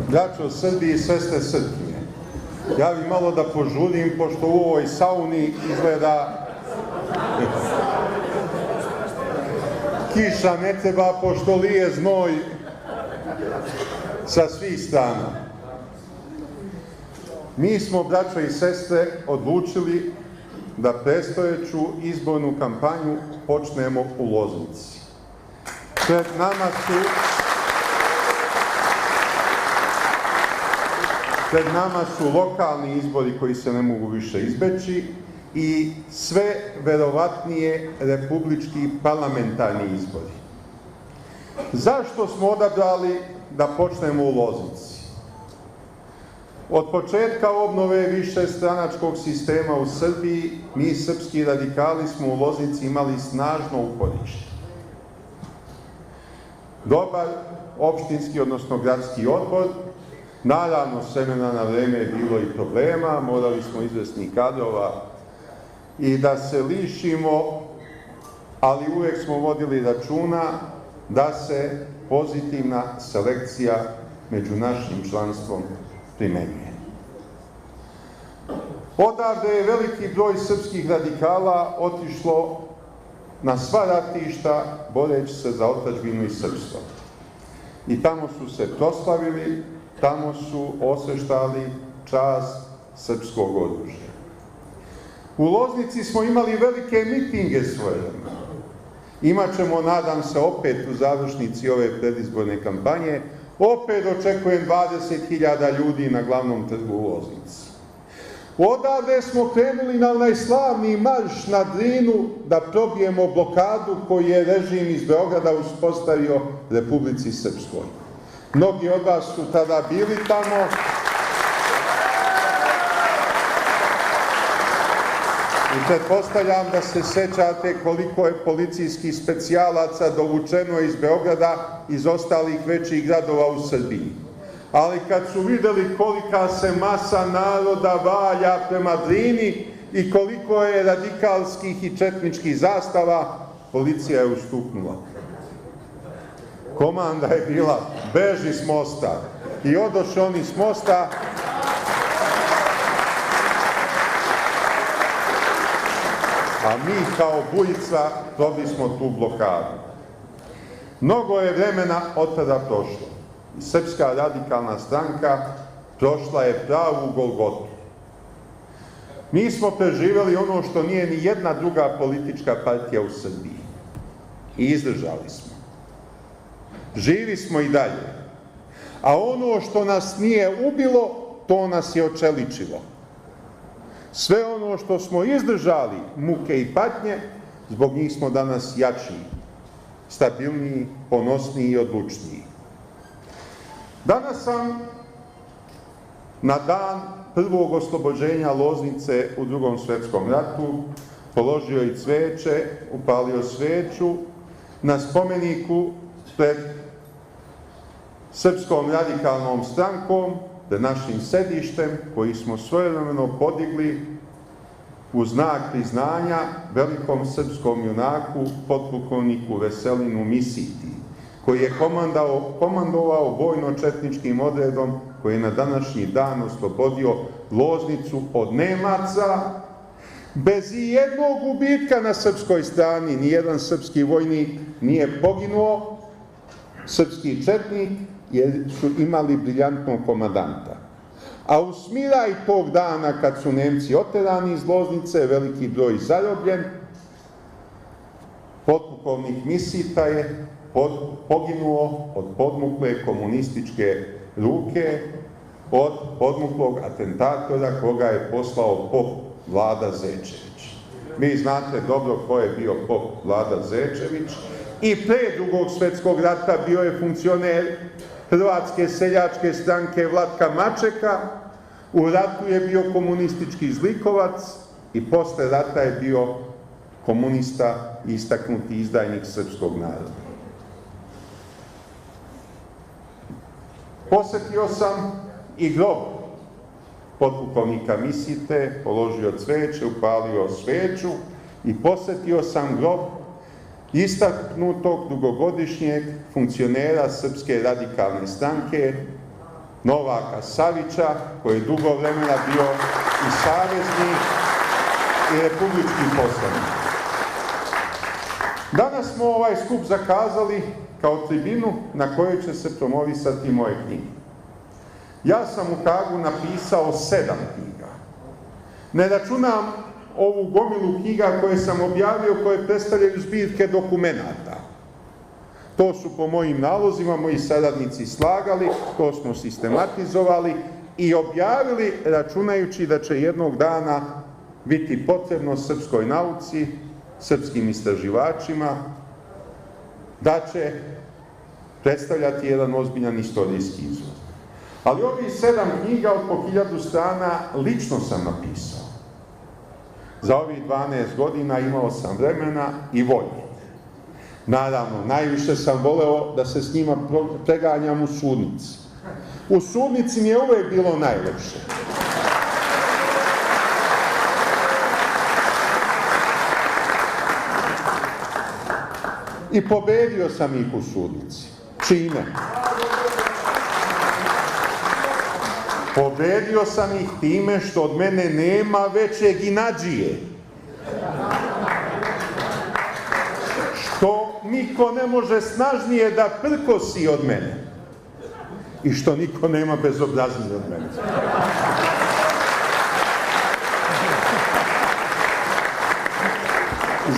Braćo Srbi i sestre Srpkinje, ja bih malo da požurim, pošto u ovoj sauni izgleda kiša ne treba, pošto lije znoj sa svih strana. Mi smo, braćo i sestre, odlučili da predstojeću izbornu kampanju počnemo u Loznici. Pred nama su lokalni izbori koji se ne mogu više izbeći i sve verovatnije republički parlamentarni izbori. Zašto smo odabrali da počnemo u Loznici? Od početka obnove višestranačkog sistema u Srbiji, mi srpski radikali smo u Loznici imali snažno uporište. Dobar opštinski, odnosno gradski odbor, naravno s vremena na vreme je bilo i problema, morali smo izvesnih kadrova i da se lišimo, ali uvek smo vodili računa da se pozitivna selekcija među našim članstvom primenjuje. Odavde je veliki broj srpskih radikala otišlo na sva ratišta boreći se za otadžbinu i srpstvo. I tamo su se proslavili, tamo su osveštali čast srpskog oružja. U Loznici smo imali velike mitinge svojevremeno. Imaćemo, nadam se, opet u završnici ove predizborne kampanje, opet očekujem 20.000 ljudi na glavnom trgu u Loznici. Odavde smo krenuli na onaj slavni marš na Drinu da probijemo blokadu koju je režim iz Beograda uspostavio Republici Srpskoj. Mnogi od vas su tada bili tamo. I pretpostavljam da se sećate koliko je policijskih specijalaca dovučeno iz Beograda, iz ostalih većih gradova u Srbiji. Ali kad su videli kolika se masa naroda valja prema Drini i koliko je radikalskih i četničkih zastava, policija je ustuknula. Komanda je bila, beži s mosta. I odošli oni s mosta. A mi kao bujica probili smo tu blokadu. Mnogo je vremena od tada prošlo. Srpska radikalna stranka prošla je pravu Golgotu. Mi smo preživeli ono što nije ni jedna druga politička partija u Srbiji. I izdržali smo. Živi smo i dalje. A ono što nas nije ubilo, to nas je očeličilo. Sve ono što smo izdržali, muke i patnje, zbog njih smo danas jačiji, stabilniji, ponosniji i odlučniji. Danas sam na dan prvog oslobođenja Loznice u Drugom svetskom ratu položio i cveće, upalio sveću na spomeniku pred Srpskom radikalnom strankom, pred našim sedištem, koji smo svojevremeno podigli u znak priznanja velikom srpskom junaku, potpukovniku Veselinu Misiti, koji je komandovao vojno-četničkim odredom koji je na današnji dan oslobodio Loznicu od Nemaca, bez i jednog gubitka na srpskoj strani. Nijedan srpski vojnik nije poginuo, srpski četnik, jer su imali briljantnog komandanta. A u smiraj tog dana, kad su Nemci oterani iz Loznice, veliki broj zarobljen, potpukovnik Misita je poginuo od podmukle komunističke ruke, od podmuklog atentatora koga je poslao pop Vlada Zečević. Vi znate dobro ko je bio pop Vlada Zečević i pre Drugog svetskog rata bio je funkcioner Hrvatske seljačke stranke Vlatka Mačeka, u ratu je bio komunistički zlikovac i posle rata je bio komunista i istaknuti izdajnik srpskog naroda. Posetio sam i grob potpukovnika Misite, položio cveće, upalio sveću i posetio sam grob istaknutog dugogodišnjeg funkcionera Srpske radikalne stranke Novaka Savića, koji je dugo vremena bio i savezni i republički poslanik. Danas smo ovaj skup zakazali kao tribinu na kojoj će se promovisati moje knjige. Ja sam u Hagu napisao 7 knjiga. Ne računam ovu gomilu knjiga koje sam objavio, koje predstavljaju zbirke dokumenata. To su po mojim nalozima moji saradnici slagali, to smo sistematizovali i objavili računajući da će jednog dana biti potrebno srpskoj nauci, srpskim istraživačima, da će predstavljati jedan ozbiljan istorijski izvor. Ali ovih 7 knjiga od po 1000 strana lično sam napisao. Za ovih 12 godina imao sam vremena i volje. Naravno, najviše sam voleo da se s njima preganjam u sudnici. U sudnici mi je uvek bilo najlepše. I pobedio sam ih u sudnici. Čime? Pobedio sam ih time što od mene nema većeg inadžije. Što niko ne može snažnije da prkosi od mene. I što niko nema bezobraznije od mene.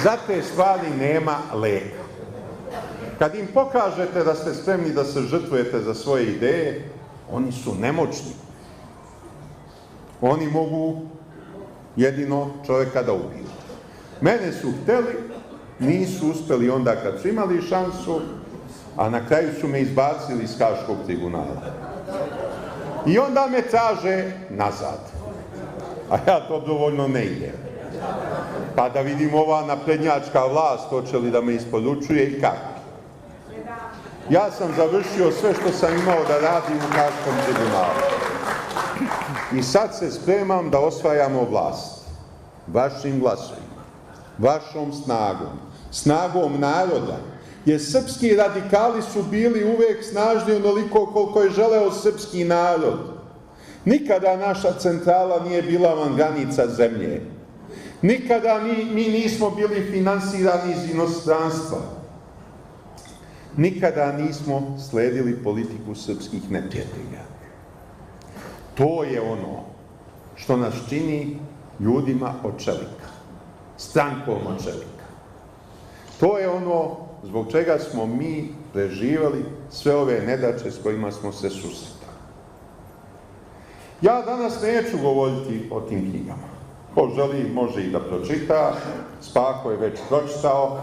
Za te stvari nema leka. Kad im pokažete da ste spremni da se žrtvujete za svoje ideje, oni su nemoćni. Oni mogu jedino čovjeka da ubiju. Mene su hteli, nisu uspeli onda kad su imali šansu, a na kraju su me izbacili iz Haškog tribunala. I onda me traže nazad. A ja dobrovoljno ne idem. Pa da vidim ova naprednjačka vlast, hoće li da me isporučuje i kako. Ja sam završio sve što sam imao da radim u Haškom tribunalu. I sad se spremam da osvajamo vlast. Vašim glasovima, vašom snagom, snagom naroda. Jer srpski radikali su bili uvek snažni onoliko koliko je želeo srpski narod. Nikada naša centrala nije bila van granica zemlje. Nikada mi nismo bili finansirani iz inostranstva. Nikada nismo sledili politiku srpskih neprijatelja. To je ono što nas čini ljudima od čelika, strankom od čelika. To je ono zbog čega smo mi preživali sve ove nedaće s kojima smo se susretali. Ja danas neću govoriti o tim knjigama. Ko želi, može i da pročita. Spako je već pročitao.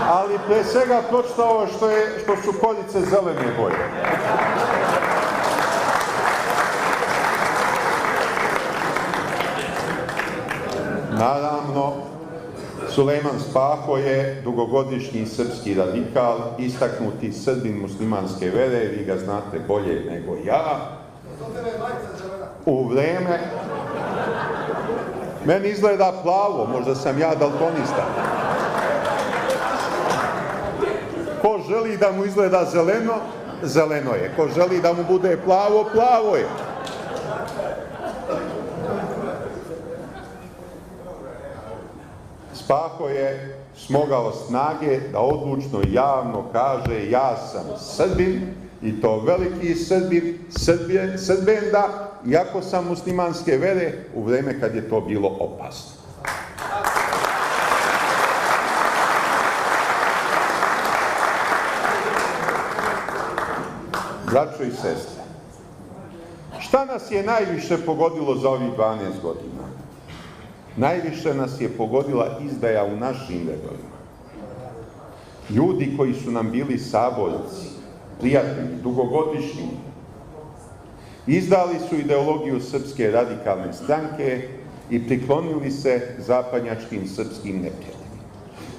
Ali pre svega pročitao što su korice zelene boje. Naravno, Sulejman Spaho je dugogodišnji srpski radikal, istaknuti Srbin muslimanske vere, vi ga znate bolje nego ja. U vreme... Meni izgleda plavo, možda sam ja daltonista. Ko želi da mu izgleda zeleno, zeleno je. Ko želi da mu bude plavo, plavo je. Spaho je smogao snage da odlučno i javno kaže ja sam Srbin i to veliki Srbin, Srbenda, iako sam muslimanske vere u vreme kad je to bilo opasno. Braćo i sestre, šta nas je najviše pogodilo za ovih 12 godina? Najviše nas je pogodila izdaja u našim redovima. Ljudi koji su nam bili saborci, prijatelji, dugogodišnji, izdali su ideologiju Srpske radikalne stranke i priklonili se zapadnjačkim srpskim neprijateljima.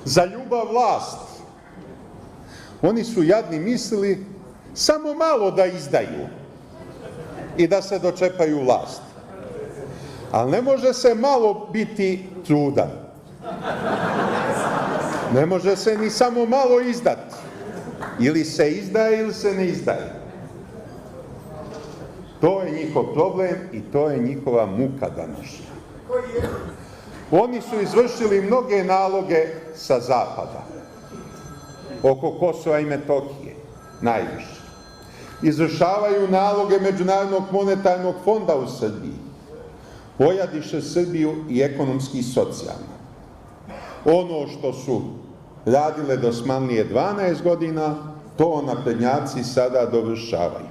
Za ljubav vlasti. Oni su jadni mislili samo malo da izdaju i da se dočepaju vlasti. Ali ne može se malo biti trudan. Ne može se ni samo malo izdati. Ili se izdaje ili se ne izdaje. To je njihov problem i to je njihova muka današnja. Oni su izvršili mnoge naloge sa zapada. Oko Kosova i Metohije, najviše. Izvršavaju naloge Međunarodnog monetarnog fonda u Srbiji. Ojadiše Srbiju i ekonomski i socijalno. Ono što su radile dosmanlije 12 godina, to naprednjaci sada dovršavaju.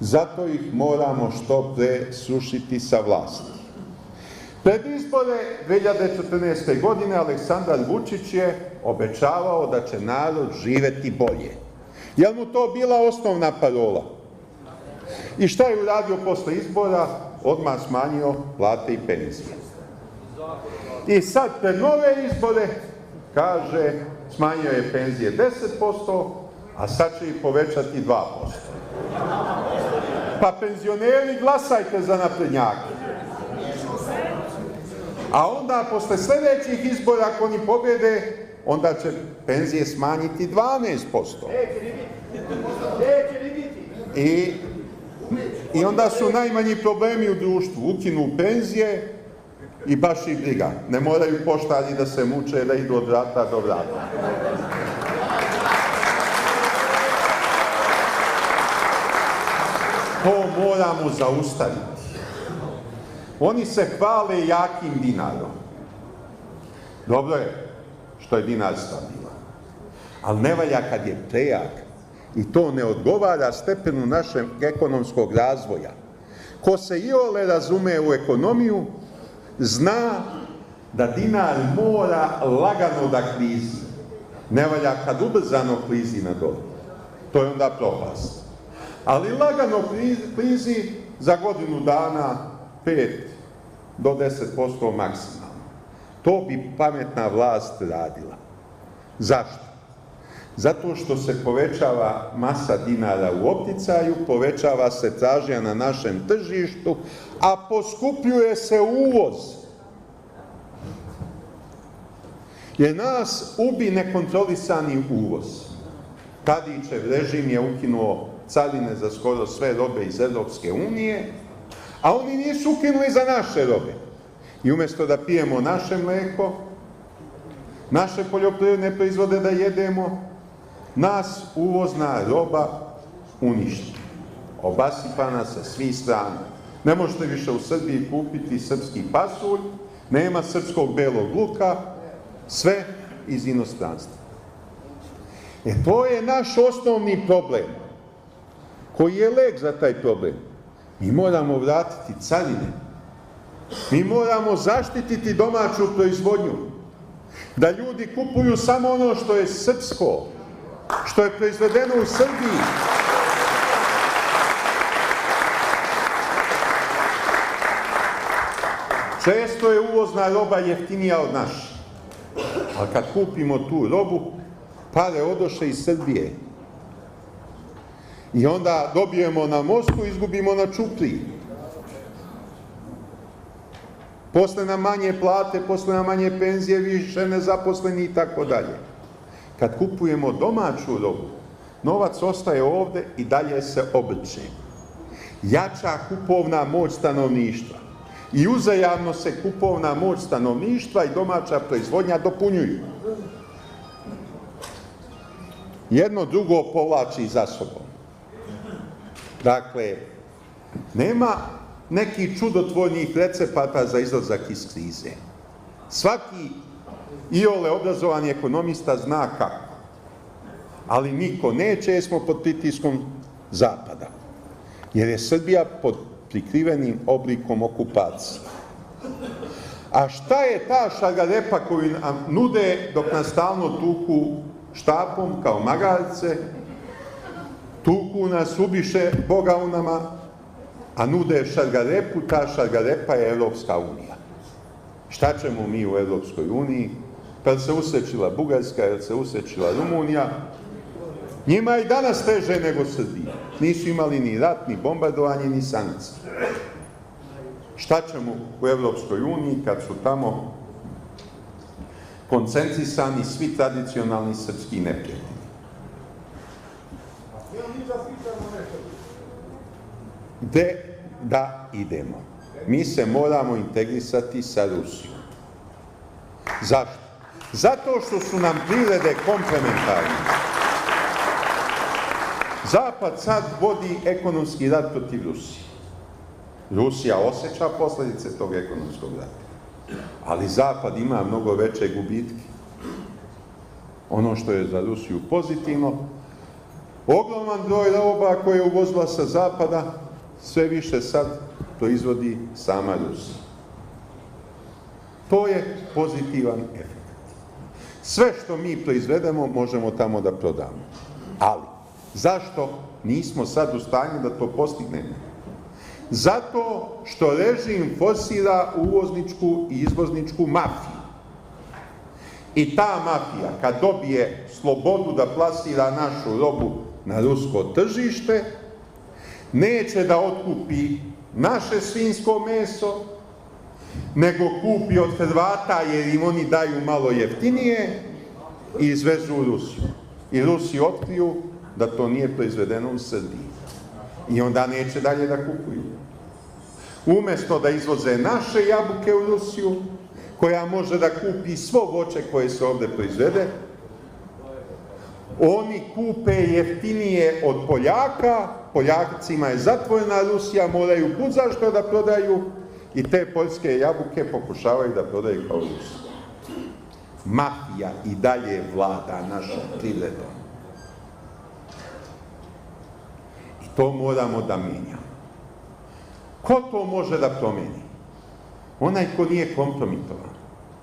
Zato ih moramo što pre srušiti sa vlasti. Pred izbore 2014. godine Aleksandar Vučić je obećavao da će narod živeti bolje. Je li mu to bila osnovna parola? I šta je uradio posle izbora? Odmah smanjio plate i penzije. I sad pred nove izbore kaže smanjio je penzije 10%, a sad će ih povećati 2%. Pa penzioneri, glasajte za naprednjake. A onda posle sledećih izbora, ako oni pobjede, onda će penzije smanjiti 12%. I onda su najmanji problemi u društvu. Ukinu penzije i baš ih briga. Ne moraju poštari da se muče, da idu od vrata do vrata. To moramo zaustaviti. Oni se hvale jakim dinarom. Dobro je što je dinar stabilan. Ali ne valja kad je prejak. I to ne odgovara stepenu našeg ekonomskog razvoja. Ko se iole razume u ekonomiju, zna da dinar mora lagano da klizi. Ne valja kad ubrzano klizi na dole. To je onda propast. Ali lagano klizi za godinu dana 5 do 10% maksimalno. To bi pametna vlast radila. Zašto? Zato što se povećava masa dinara u opticaju, povećava se tražnja na našem tržištu, a poskupljuje se uvoz. Jer nas ubi nekontrolisani uvoz. Tadićev režim je ukinuo carine za skoro sve robe iz Evropske unije, a oni nisu ukinuli za naše robe. I umjesto da pijemo naše mleko, naše poljoprivredne proizvode da jedemo, nas uvozna roba uništi. Obasipana sa svih strana. Ne možete više u Srbiji kupiti srpski pasulj, nema srpskog belog luka, sve iz inostranstva. To je naš osnovni problem. Koji je lek za taj problem? Mi moramo vratiti carine. Mi moramo zaštititi domaću proizvodnju. Da ljudi kupuju samo ono što je srpsko, što je proizvedeno u Srbiji. Često je uvozna roba jeftinija od naše. Ali kad kupimo tu robu, pare odoše iz Srbije. I onda dobijemo na mostu, izgubimo na čupriji. Posle nam manje plate, posle nam manje penzije, više nezaposleni i tako dalje. Kad kupujemo domaću robu, novac ostaje ovde i dalje se obrće. Jača kupovna moć stanovništva. I uzajamno se kupovna moć stanovništva i domaća proizvodnja dopunjuju. Jedno drugo povlači za sobom. Dakle, nema nekih čudotvornih recepata za izlazak iz krize. Svaki iole obrazovani ekonomista zna kako. Ali niko neće, jer smo pod pritiskom Zapada. Jer je Srbija pod prikrivenim oblikom okupacije. A šta je ta šargarepa koju nam nude dok nas stalno tuku štapom kao magarce, tuku nas, ubiše Boga u nama, a nude šargarepu, ta šargarepa je Evropska unija. Šta ćemo mi u Evropskoj uniji? Kad se usrećila Bugarska, kad se usrećila Rumunija, njima je i danas teže nego Srbiji. Nisu imali ni rat, ni bombardovanje, ni sankcije. Šta ćemo u Evropskoj uniji kad su tamo koncentrisani svi tradicionalni srpski neprijatelji? Gde da idemo? Mi se moramo integrisati sa Rusijom. Zašto? Zato što su nam privrede komplementarne. Zapad sad vodi ekonomski rat protiv Rusije. Rusija osjeća posledice tog ekonomskog rata. Ali Zapad ima mnogo veće gubitke. ono što je za Rusiju pozitivno. Ogroman broj roba koje je uvozila sa zapada, sve više sad proizvodi sama Rusija. To je pozitivan efekt. Sve što mi proizvedemo možemo tamo da prodamo. Ali, zašto nismo sad u stanju da to postignemo? Zato što režim forsira uvozničku i izvozničku mafiju. I ta mafija, kad dobije slobodu da plasira našu robu na rusko tržište, neće da otkupi naše svinjsko meso, nego kupi od Hrvata jer im oni daju malo jeftinije i izvezu u Rusiju. I Rusi otkriju da to nije proizvedeno u Srbiji. I onda neće dalje da kupuju. Umesto da izvoze naše jabuke u Rusiju, koja može da kupi svo voće koje se ovde proizvede, oni kupe jeftinije od Poljaka, Poljacima je zatvorena Rusija, moraju budzašto da prodaju i te poljske jabuke pokušavaju da prodaju kao Rusiju. Mafija i dalje vlada našom privredom. I to moramo da menjamo. Ko to može da promeni? Onaj ko nije kompromitovan,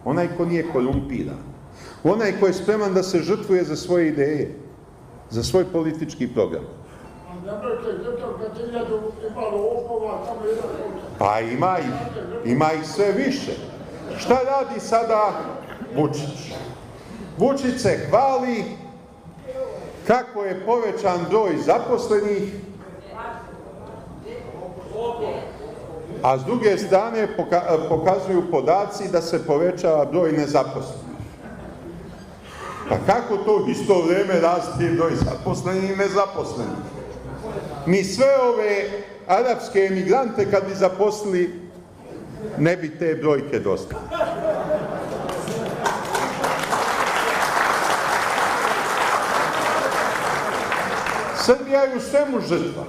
onaj ko nije korumpiran, onaj ko je spreman da se žrtvuje za svoje ideje, za svoj politički program. Pa ima ih sve više. Šta radi sada Vučić? Vučić se hvali kako je povećan broj zaposlenih, a s druge strane pokazuju podaci da se povećava broj nezaposlenih. Pa kako to u isto vreme raste broj zaposlenih i nezaposlenih? Mi sve ove arapske emigrante kad bi zaposlili, ne bi te brojke dostali. Srbija je u svemu žrtva.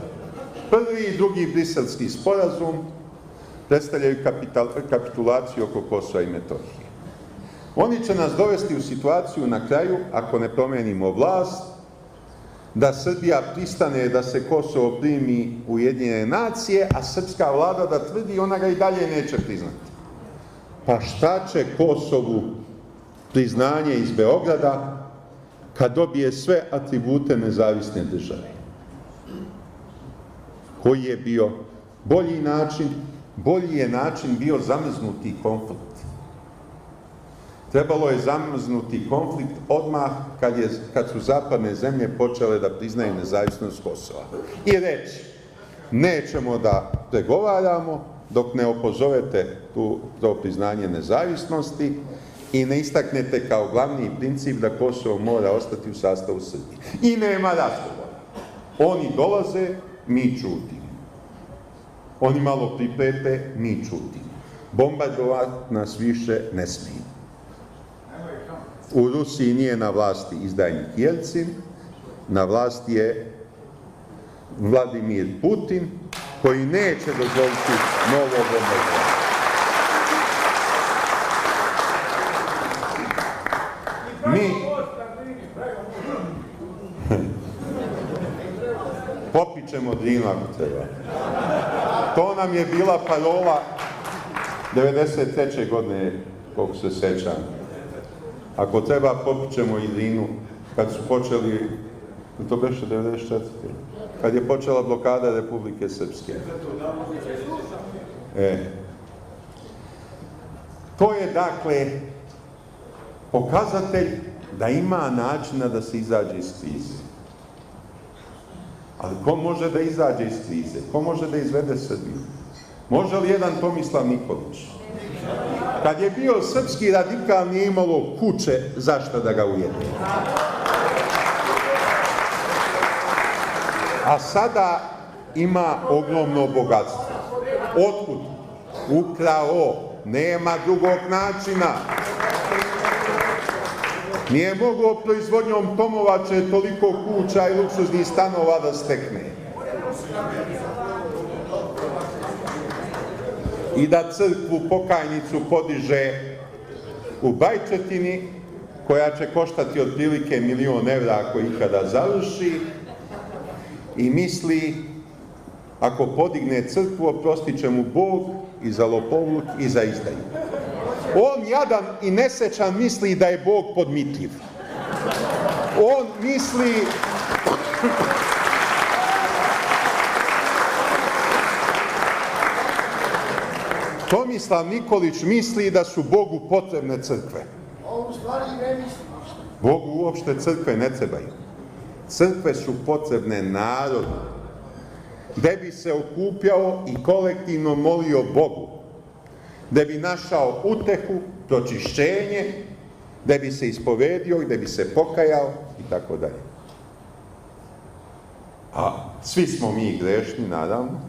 Prvi i drugi briselski sporazum predstavljaju kapitulaciju oko Kosova i Metohije. Oni će nas dovesti u situaciju na kraju, ako ne promenimo vlast, da Srbija pristane da se Kosovo primi u Ujedinjene nacije, a srpska vlada da tvrdi ona ga i dalje neće priznati. Pa šta će Kosovu priznanje iz Beograda kad dobije sve atribute nezavisne države? Koji je bio bolji način? Bolji je način bio zamrznuti konflikt. Trebalo je zamrznuti konflikt odmah kad su zapadne zemlje počele da priznaju nezavisnost Kosova. I reći, nećemo da pregovaramo dok ne opozovete to priznanje nezavisnosti i ne istaknete kao glavni princip da Kosovo mora ostati u sastavu Srbije. I nema razgovora. Oni dolaze, mi ćutimo. Oni malo priprete, mi ćutimo. Bombardovati nas više ne smije. U Rusiji nije na vlasti izdajnik Jelcin, na vlasti je Vladimir Putin, koji neće dozvoliti novo bombardovanje. Popićemo Drinu ako treba. To nam je bila parola 93. godine, koliko se sećam. Ako treba, popićemo i Drinu, kad su počeli, to beše 94. Kad je počela blokada Republike Srpske. To je, dakle, pokazatelj da ima načina da se izađe iz krize. Ali ko može da izađe iz krize? Ko može da izvede Srbiju? Može li jedan Tomislav Nikolić? Kad je bio srpski radikal, nije imalo kuće zašto da ga ujede. A sada ima ogromno bogatstvo. Otkud? Ukrao. Nema drugog načina. Nije moglo proizvodnjom Tomovače toliko kuća i luksuznih stanova da stekne. I da crkvu pokajnicu podiže u Bajčetini koja će koštati otprilike 1.000.000 evra ako ikada završi, i misli, ako podigne crkvu, oprostit će mu Bog i za lopovluk i za izdaju. On, jadan i nesečan, misli da je Bog podmitljiv. On misli... Tomislav Nikolić misli da su Bogu potrebne crkve. Bogu uopšte crkve ne trebaju. Crkve su potrebne narodu, gde bi se okupljao i kolektivno molio Bogu, gde bi našao utehu, pročišćenje, gde bi se ispovedio, gde bi se pokajao i tako dalje. A svi smo mi grešni, naravno,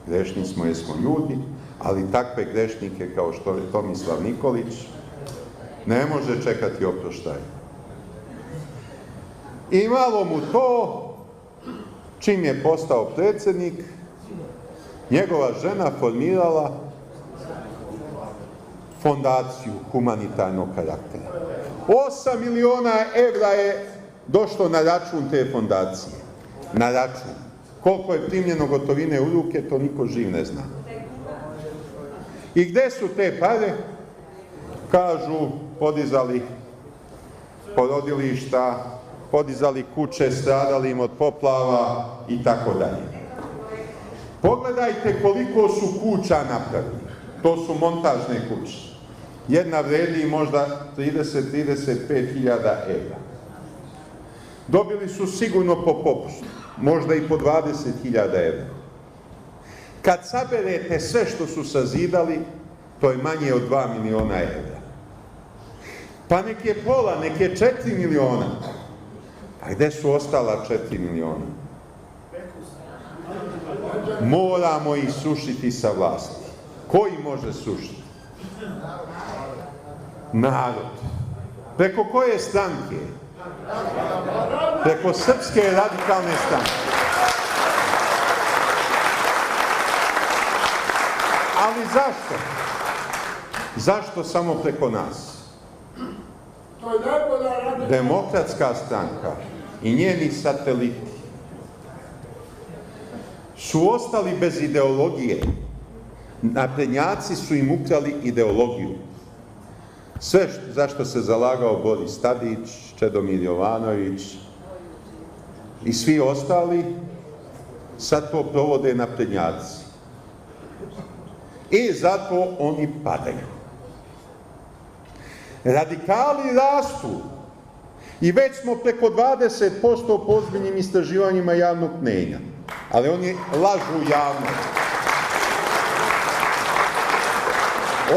grešni smo jer smo ljudi, ali takve grešnike kao što je Tomislav Nikolić ne može čekati oproštaj. I malo mu to, čim je postao predsjednik, njegova žena formirala fondaciju humanitarnog karaktera. 8 miliona evra je došlo na račun te fondacije. Na račun. Koliko je primljeno gotovine u ruke, to niko živ ne zna. I gde su te pare? Kažu, podizali porodilišta, podizali kuće stradalim od poplava i tako dalje. Pogledajte koliko su kuća napravili. To su montažne kuće. Jedna vredi možda 30-35 hiljada evra. Dobili su sigurno po popustu, možda i po 20 hiljada evra. Kad saberete sve što su sazidali, to je manje od 2 miliona evra. Pa nek je pola, nek je 4 miliona. A gde su ostala 4 miliona? Moramo ih sušiti sa vlasti. Ko ih može sušiti? Narod. Preko koje stranke? Preko Srpske radikalne stranke. Ali zašto? Zašto samo preko nas? Demokratska stranka i njeni sateliti su ostali bez ideologije. Naprednjaci su im ukrali ideologiju. Sve zašto se zalagao Boris Tadić, Čedomir Jovanović i svi ostali, sad to provode naprednjaci. I zato oni padaju. Radikali rastu i već smo preko 20% po ozbiljnim istraživanjima javnog mnjenja. Ali oni lažu javnost.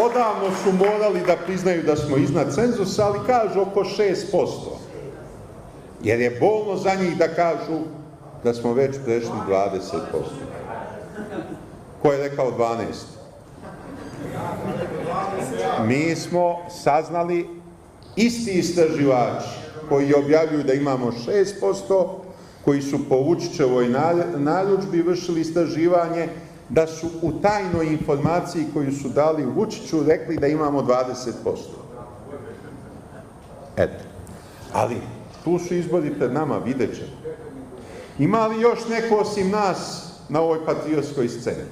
Odavno su morali da priznaju da smo iznad cenzusa, ali kažu oko 6%. Jer je bolno za njih da kažu da smo već prešli 20%. Ko je rekao 12%? Mi smo saznali, isti istraživači koji objavljuju da imamo 6%, koji su po Vučićevoj narudžbi vršili istraživanje, da su u tajnoj informaciji koju su dali Vučiću rekli da imamo 20%. Eto. Ali tu su izbori pred nama, vidjet ćemo. Ima li još neko osim nas na ovoj patriotskoj sceni?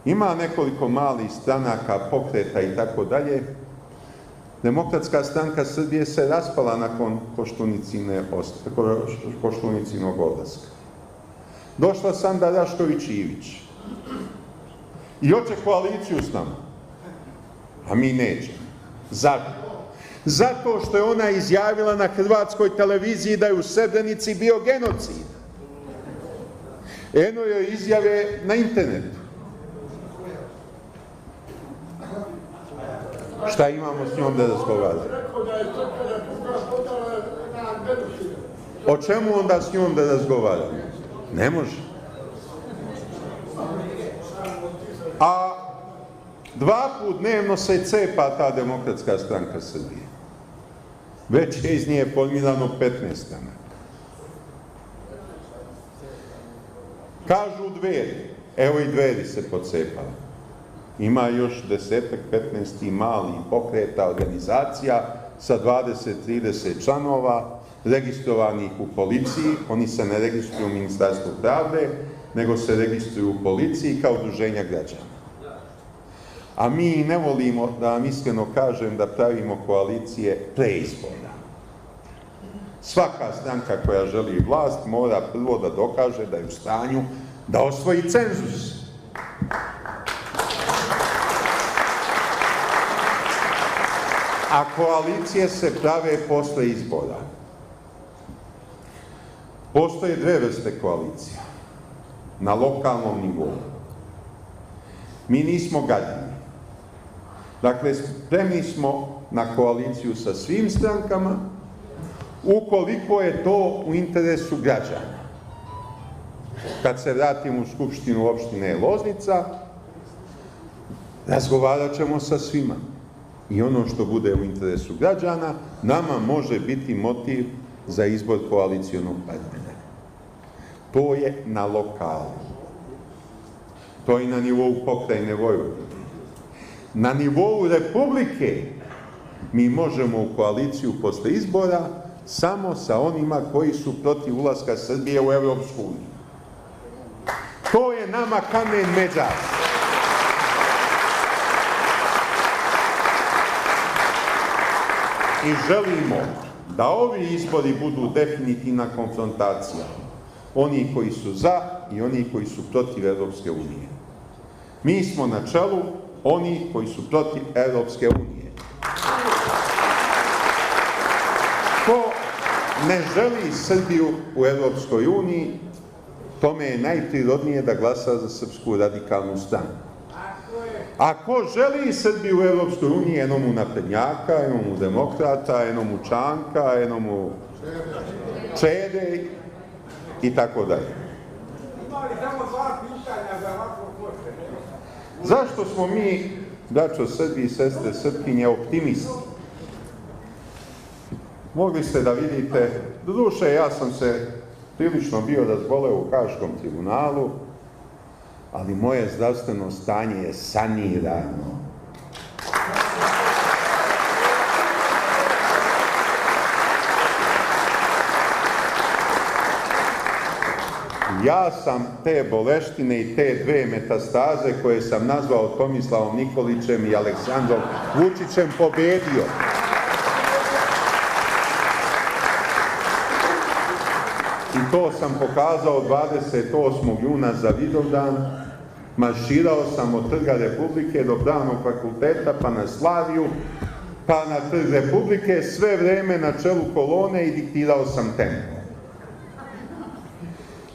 Ima nekoliko malih stranaka, pokreta i tako dalje. Demokratska stranka Srbije se raspala nakon Koštunicinog odlaska. Došla Sanda Rašković-Ivić i hoće koaliciju s nama, a mi nećemo. Zašto? Zato što je ona izjavila na hrvatskoj televiziji da je u Srebrenici bio genocid. Eno joj izjave na internetu. Šta imamo s njom da razgovaramo? O čemu onda s njom da razgovaramo? Ne može. A 2 puta dnevno se cepa ta Demokratska stranka Srbije. Već je iz nje formirano 15 stranaka. Kažu Dveri, evo i Dveri se pocepala. Ima još 10-15 malih pokreta, organizacija sa 20-30 članova, registrovanih u policiji. Oni se ne registruju u Ministarstvu pravde, nego se registruju u policiji kao udruženja građana. A mi ne volimo, da vam iskreno kažem, da pravimo koalicije preizborna. Svaka stranka koja želi vlast mora prvo da dokaže da je u stanju da osvoji cenzus. A koalicije se prave posle izbora. Postoje dve vrste koalicija na lokalnom nivou. Mi nismo gadljivi. Dakle, spremni smo na koaliciju sa svim strankama, ukoliko je to u interesu građana. Kad se vratim u Skupštinu opštine Loznica, razgovarat ćemo sa svima. I ono što bude u interesu građana, nama može biti motiv za izbor koalicionog partnera. To je na lokalu. To je na nivou pokrajine Vojvodine. Na nivou Republike mi možemo u koaliciju posle izbora samo sa onima koji su protiv ulaska Srbije u Evropsku uniju. To je nama kamen međas. I želimo da ovi izbori budu definitivna konfrontacija. Oni koji su za i oni koji su protiv Evropske unije. Mi smo na čelu oni koji su protiv Evropske unije. Ko ne želi Srbiju u Evropskoj uniji, tome je najprirodnije da glasa za Srpsku radikalnu stranku. A ko želi Srbiju u Evropskoj uniji, eno mu naprednjaka, eno mu demokrata, eno mu Čanka, eno mu Čede i tako dalje. Zašto smo mi, braćo Srbi i sestre Srpkinje, optimisti? Mogli ste da vidite, doduše ja sam se prilično bio razboleo u Haškom tribunalu, ali moje zdravstveno stanje je sanirano. Ja sam te boleštine i te dve metastaze koje sam nazvao Tomislavom Nikolićem i Aleksandrom Vučićem pobedio. I to sam pokazao 28. juna za Vidovdan. Marširao sam od Trga Republike do Pravnog fakulteta, pa na Slaviju, pa na Trg Republike, sve vreme na čelu kolone i diktirao sam tempo.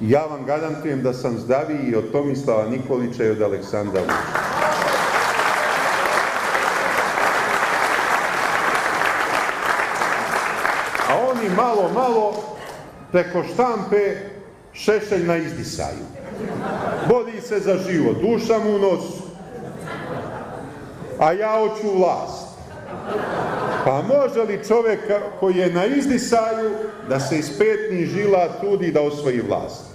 Ja vam garantujem da sam zdraviji i od Tomislava Nikolića i od Aleksandra Vučića. A oni malo preko štampe Šešelj na izdisaju. Bori se za život, duša mu u nosu. A ja hoću vlast. Pa može li čovek koji je na izdisaju da se iz petnih žila trudi da osvoji vlast?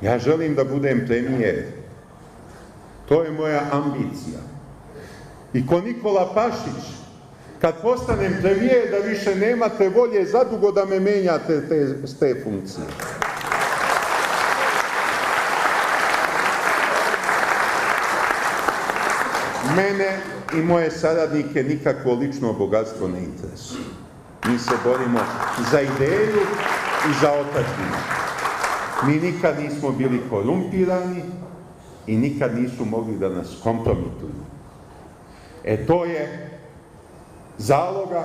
Ja želim da budem premijer. To je moja ambicija. I ko Nikola Pašić, kad postanem premijer, da više nemate volje zadugo da me menjate s te funkcije. Mene i moje saradnike nikakvo lično bogatstvo ne interesuje. Mi se borimo za ideju i za otadžbinu. Mi nikad nismo bili korumpirani i nikad nisu mogli da nas kompromituju. To je zaloga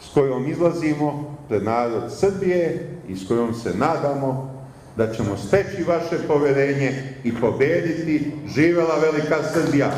s kojom izlazimo pred narod Srbije i s kojom se nadamo da ćemo steći vaše poverenje i pobediti. Živela velika Srbija!